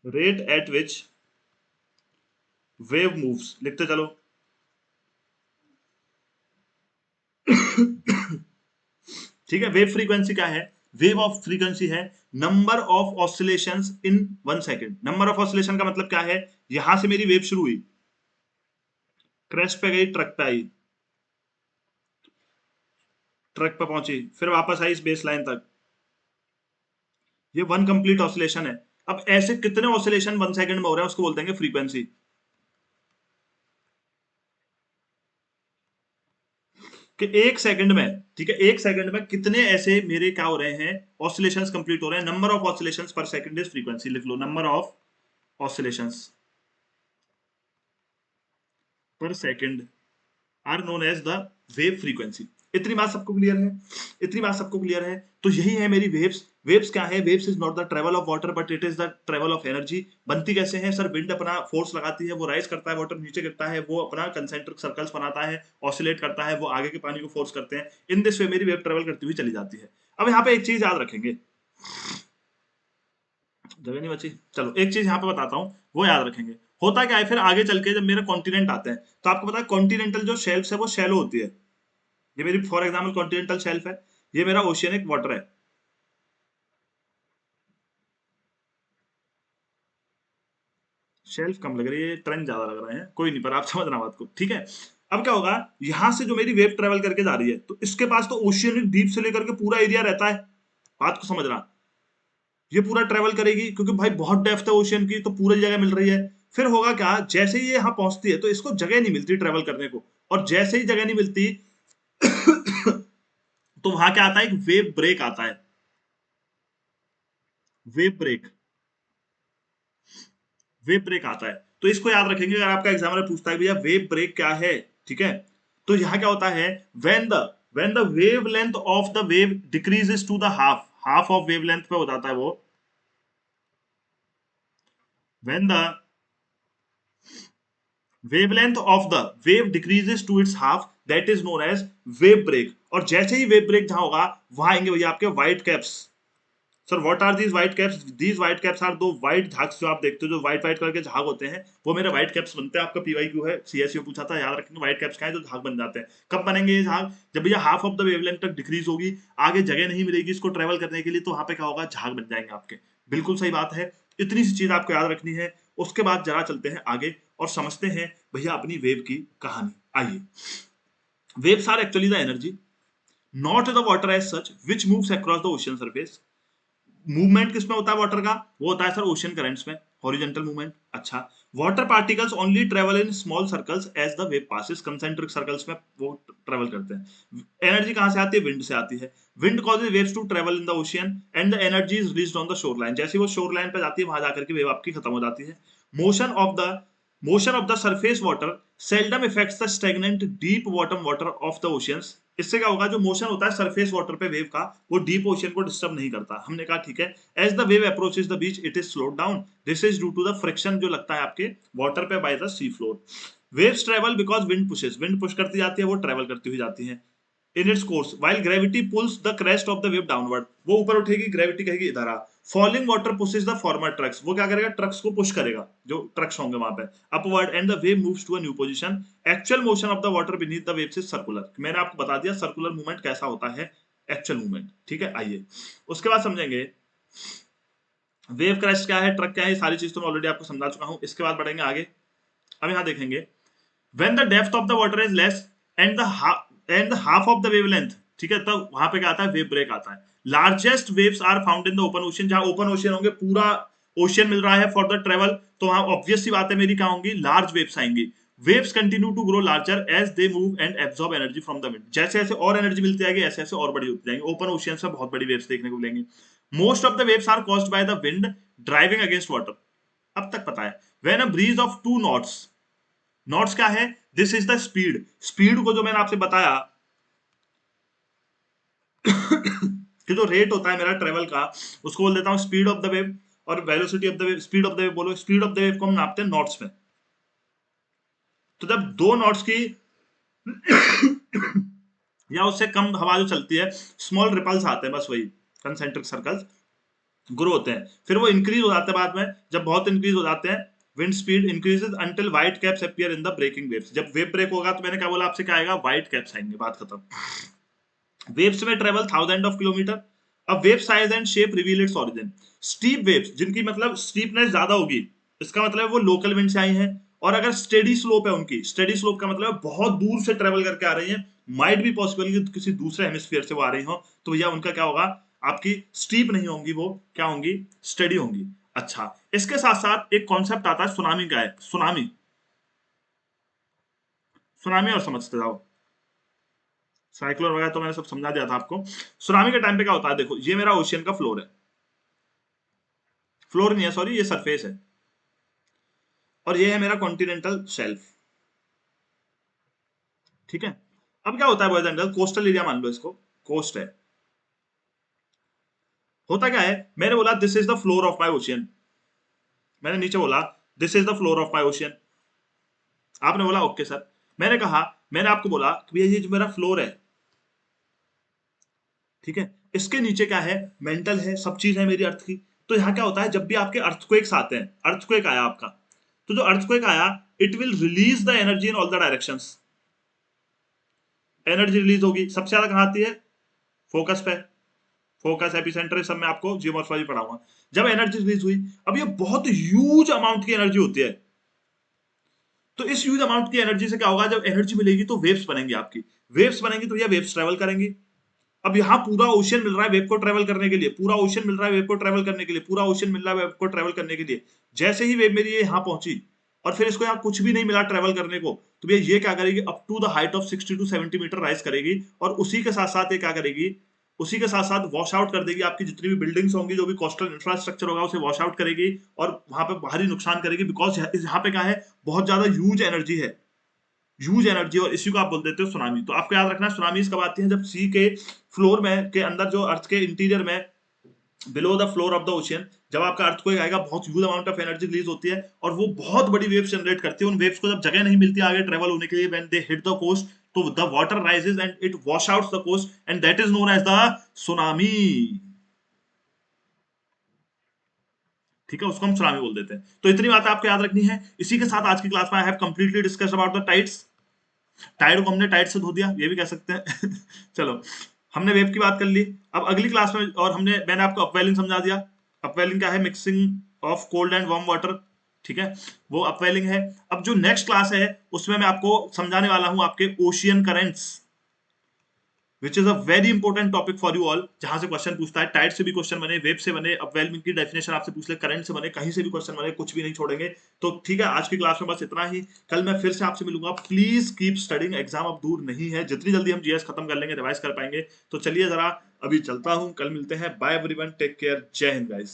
rate at which wave moves, लिखते चलो। ठीक है, वेव फ्रीक्वेंसी क्या है, वेव ऑफ फ्रीक्वेंसी है number of oscillations in 1 second. Number of oscillation का मतलब क्या है, यहां से मेरी वेव शुरू हुई, क्रेस्ट पे गई, ट्रक पे आई, ट्रक पे पहुंची, फिर वापस आई इस बेस लाइन तक, ये वन कंप्लीट ऑसिलेशन है। अब ऐसे कितने ऑसिलेशन 1 सेकेंड में हो रहे हैं उसको बोलते हैं फ्रीक्वेंसी। कि एक सेकंड में, ठीक है, एक सेकंड में कितने ऐसे मेरे क्या हो रहे हैं, ऑसिलेशंस कंप्लीट हो रहे हैं। Number of oscillations per second is frequency, लिख लो, number of oscillations per second are known as the wave frequency. इतनी बात सबको क्लियर है? इतनी बात सबको क्लियर है? तो यही है मेरी वेव्स। वेव्स क्या है? Waves is not the travel of water but it is the travel of energy. बनती कैसे है सर? विंड अपना फोर्स लगाती है, वो राइज करता है, वाटर नीचे गिरता है, वो अपना कंसेंट्रिक सर्कल्स बनाता है, ऑसिलेट करता है, वो आगे के पानी को फोर्स करते हैं। इन दिस वे मेरी वेव ट्रेवल करती हुई चली जाती है। अब यहाँ पे एक चीज याद रखेंगे, जगह नहीं बची, चलो एक चीज यहाँ पे बताता हूँ, वो याद रखेंगे। होता क्या है फिर आगे चल के जब मेरे कॉन्टिनेंट आते हैं, तो आपको पता है कॉन्टिनेंटल जो शेल्फ है वो शैलो होती है। ये मेरी फॉर एग्जाम्पल कॉन्टिनेंटल शेल्फ है, ये मेरा ओशियनिक वाटर है। शेल्फ कम लग रही है, ट्रेंड ज्यादा लग रहे हैं, कोई नहीं, पर आप समझना बात को, ठीक है। अब क्या होगा, यहां से जो मेरी वेव ट्रेवल करके जा रही है, तो इसके पास तो ओशियनिक डीप से लेकर के पूरा एरिया रहता है। बात को समझना, ये पूरा ट्रेवल करेगी क्योंकि भाई बहुत डेप्थ है ओशियन की, तो पूरी जगह मिल रही है। फिर होगा क्या, जैसे ही ये यहाँ पहुंचती है तो इसको जगह नहीं मिलती ट्रेवल करने को, और जैसे ही जगह नहीं मिलती तो वहां क्या आता है, एक वेव ब्रेक आता है। वेव ब्रेक, वेव ब्रेक आता है। तो इसको याद रखेंगे, अगर आपका एग्जामिनर पूछता है भैया वेव ब्रेक क्या है, ठीक है, तो यहाँ क्या होता है, when the wave length of the wave decreases to the half, half of wave length पे हो जाता है वो। When the wavelength of the wave decreases to its half, that is known as wave break. और जैसे ही wave break जहां होगा, वहां आएंगे भैया आपके white caps. Sir what are these white caps? These white caps are दो व्हाइट झाग जो आप देखते हो, जो व्हाइट व्हाइट कलर के झाग होते हैं, वो मेरे व्हाइट कैप्स बनते हैं। आपका पीवाईक्यू है, सीएसयू पूछा था, याद रखेंगे व्हाइट कैप्स क्या है, जो झाग बन जाते हैं। कब बनेंगे ये झाग? जब भैया हाफ ऑफ द वेवलेंथ तक डिक्रीज होगी, आगे जगह नहीं मिलेगी इसको ट्रेवल करने के लिए, तो वहां पे क्या होगा, झाग बन जाएंगे आपके। बिल्कुल सही बात है, इतनी सी चीज आपको याद रखनी है। उसके बाद जरा चलते हैं आगे और समझते हैं भैया अपनी वेव की कहानी। आइए, waves are actually the energy, not the water as such, which moves across the ocean surface। Movement किसमें होता है वाटर का? वो होता है सर ओशियन करंट्स में, हॉरिजॉन्टल मूवमेंट। अच्छा, water particles only travel in small circles as the wave passes, concentric circles में वो ट्रेवल करते हैं। एनर्जी कहां से आती है? विंड से आती है। Wind causes waves to travel in the ocean and the energy is released on the shore line. जैसे वो शोर लाइन पे जाती है, वहां जाकर के वेव आपकी खत्म हो जाती है। Motion of the motion of the surface water seldom effects the stagnant deep bottom water of the oceans. इससे क्या होगा, जो मोशन होता है सरफेस वाटर पे वेव का, वो डीप ओशन को डिस्टर्ब नहीं करता। हमने कहा ठीक है, as the wave approaches the beach it is slowed down, this is due to the friction जो लगता है आपके वाटर पे by the sea floor. Waves travel because wind pushes, wind push करती जाती है, वो ट्रेवल करती हुई जाती है in its course, while gravity pulls the crest of the wave downward. वो ऊपर उठेगी, ग्रेविटी कहेगी इधर आ। Falling water pushes the farmer trucks, वो क्या करेगा, ट्रक्स को पुश करेगा, जो ट्रक्स होंगे वहां पे, upward, and the wave moves to a new position. Actual motion of the water beneath the waves is circular. मैंने आपको बता दिया सर्कुलर मूवमेंट कैसा होता है, एक्चुअल मूवमेंट, ठीक है। आइए उसके बाद समझेंगे वेव क्रेस्ट क्या है, ट्रक क्या है, ये सारी चीज तो मैं ऑलरेडी आपको समझा चुका हूं। इसके बाद बढ़ेंगे आगे। अब यहां देखेंगे, when the depth of the water is less and the half of the wavelength, ठीक है, तब वहां पे क्या आता है, वेव ब्रेक आता है। Largest waves are found in the open ocean, जहां ओपन ओशन होंगे, पूरा ओशन मिल रहा है फॉर द ट्रेवल, तो वहां ऑब्वियस सी बात है मेरी क्या होंगी, लार्ज वेव्स आएंगी। Waves continue to grow larger as they move and absorb energy from the wind. जैसे जैसे और एनर्जी मिलती जाएगी, ऐसे ऐसे और बड़ी होती जाएंगी। ओपन ओशन से बहुत बड़ी वेव्स देखने को मिलेंगी। Most of the waves are caused by the wind driving against water. अब तक पता है, when a breeze of 2 knots, knots क्या है, this is the speed. Speed को जो मैंने आपसे बताया कि जो रेट होता है मेरा ट्रेवल का, उसको बोल देता हूं स्पीड ऑफ द वेव, और velocity of the wave, speed of the wave बोलो, स्पीड ऑफ द वेव को हम नापते हैं नॉट्स में। तो जब 2 नॉट्स की या उससे कम हवा जो चलती है, स्मॉल रिपल्स आते हैं, बस वही कंसेंट्रिक सर्कल्स ग्रो होते हैं। फिर वो इंक्रीज हो जाते हैं बाद में, जब बहुत इंक्रीज हो जाते हैं, wind speed increases until white caps appear in the breaking waves. जब वेव ब्रेक होगा तो मैंने क्या बोला आपसे, क्या आएगा, व्हाइट कैप्स आएंगे, बात खत्म। वेव्स में ट्रेवल थाउजेंड ऑफ किलोमीटर। अब wave size and shape reveal its origin. Steep waves, जिनकी मतलब स्टीपनेस ज्यादा होगी, इसका मतलब वो लोकल विंड से आई हैं। और अगर स्टेडी स्लोप है उनकी, स्टेडी स्लोप का मतलब बहुत दूर से ट्रेवल करके आ रही है, माइट भी पॉसिबल कि किसी दूसरे हेमिस्फीयर से वो आ रही हो, तो भैया उनका क्या होगा, आपकी स्टीप नहीं होंगी, वो क्या होंगी, स्टेडी होंगी। अच्छा, इसके साथ साथ एक कॉन्सेप्ट आता है सुनामी का है, सुनामी। सुनामी और समझते जाओ। साइक्लोन वगैरह तो मैंने सब समझा दिया था आपको। सुनामी के टाइम पे क्या होता है, देखो ये मेरा ओशियन का फ्लोर है, फ्लोर नहीं है सॉरी, ये सरफेस है, और ये है मेरा कॉन्टिनेंटल शेल्फ, ठीक है। अब क्या होता है boys and girls, coastal area मान लो इसको, कोस्ट है। होता क्या है, मैंने बोला this is the floor of my ocean, मैंने नीचे बोला this is the floor of my ocean, आपने बोला ओके सर। मैंने कहा, मैंने आपको बोला कि भैया ये जो मेरा फ्लोर है, ठीक है, इसके नीचे क्या है, मेंटल है, सब चीज है मेरी अर्थ की। तो यहाँ क्या होता है, जब भी आपके अर्थक्वेक्स आते हैं, अर्थक्वेक आया आपका, तो जो अर्थक्वेक आया, it will release the energy in all the directions. Energy release होगी, सबसे ज्यादा कहाँ आती है, फोकस पे, फोकस एपिसेंटर सब में आपको जियोमॉर्फोलॉजी पढ़ाऊंगा। जब एनर्जी रिलीज हुई, अब ये बहुत ह्यूज अमाउंट की एनर्जी होती है, तो इस ह्यूज अमाउंट की एनर्जी से क्या होगा, जब एनर्जी मिलेगी तो वेव्स बनेंगी आपकी, वेव्स बनेंगी तो ये वेव्स ट्रेवल करेंगी। अब यहाँ पूरा ओशन मिल रहा है वेव को ट्रेवल करने के लिए, पूरा ओशन मिल रहा है वेव को ट्रेवल करने के लिए, पूरा ओशन मिल रहा है वेव को ट्रेवल करने के लिए। जैसे ही वेव मेरी ये यहाँ पहुंची और फिर इसको यहाँ कुछ भी नहीं मिला ट्रेवल करने को, तो भैया ये क्या करेगी, up to the height of 60 to 70 metre rise करेगी, और उसी के साथ साथ ये क्या करेगी, उसी के साथ साथ वॉश आउट कर देगी आपकी जितनी भी बिल्डिंग्स होंगी, जो भी कोस्टल इंफ्रास्ट्रक्चर होगा उसे वॉश आउट करेगी, और वहां पे भारी नुकसान करेगी, बिकॉज यहाँ पे क्या है, बहुत ज्यादा ह्यूज एनर्जी है, ह्यूज एनर्जी, और इसी को आप बोल देते हो सुनामी। तो आपको याद रखना, सुनामी कब आती है, जब सी के फ्लोर में के अंदर, जो अर्थ के इंटीरियर में, below the floor of the ocean, जब आपका अर्थ को आएगा, बहुत huge amount of energy release होती है, और वो बहुत बड़ी वेव्स जनरेट करती है। उन वेव्स को जब जगह नहीं मिलती आगे ट्रेवल होने के लिए, when they hit the coast, तो the water rises and it wash out the coast, and that is known as the tsunami, ठीक है, उसको हम सुनामी बोल देते हैं। तो इतनी बात आपको याद रखनी है। इसी के साथ आज की क्लास में I have completely discussed about the tides, tide को हमने टाइड से धो दिया, ये भी कह सकते हैं चलो, हमने वेव की बात कर ली। अब अगली क्लास में, और मैंने आपको अपवेलिंग समझा दिया। अपवेलिंग क्या है, mixing of cold and warm water, ठीक है, वो अपवेलिंग है। अब जो नेक्स्ट क्लास है उसमें मैं आपको समझाने वाला हूं आपके ocean currents, which is a very important topic for you all, जहां से क्वेश्चन पूछता है, टाइड से भी क्वेश्चन बने, वेव से बने, अपवेलमिंग की डेफिनेशन आपसे पूछ ले, करंट से बने, कहीं से भी क्वेश्चन बने, कुछ भी नहीं छोड़ेंगे। तो ठीक है, आज की क्लास में बस इतना ही। कल मैं फिर से आपसे मिलूंगा, प्लीज कीप स्टडिंग, एग्जाम अब दूर नहीं है, जितनी जल्दी हम जीएस खत्म कर लेंगे, रिवाइज कर पाएंगे। तो चलिए जरा अभी चलता हूं, कल मिलते हैं, बाय एवरीवन, टेक केयर, जय हिंद गाइस।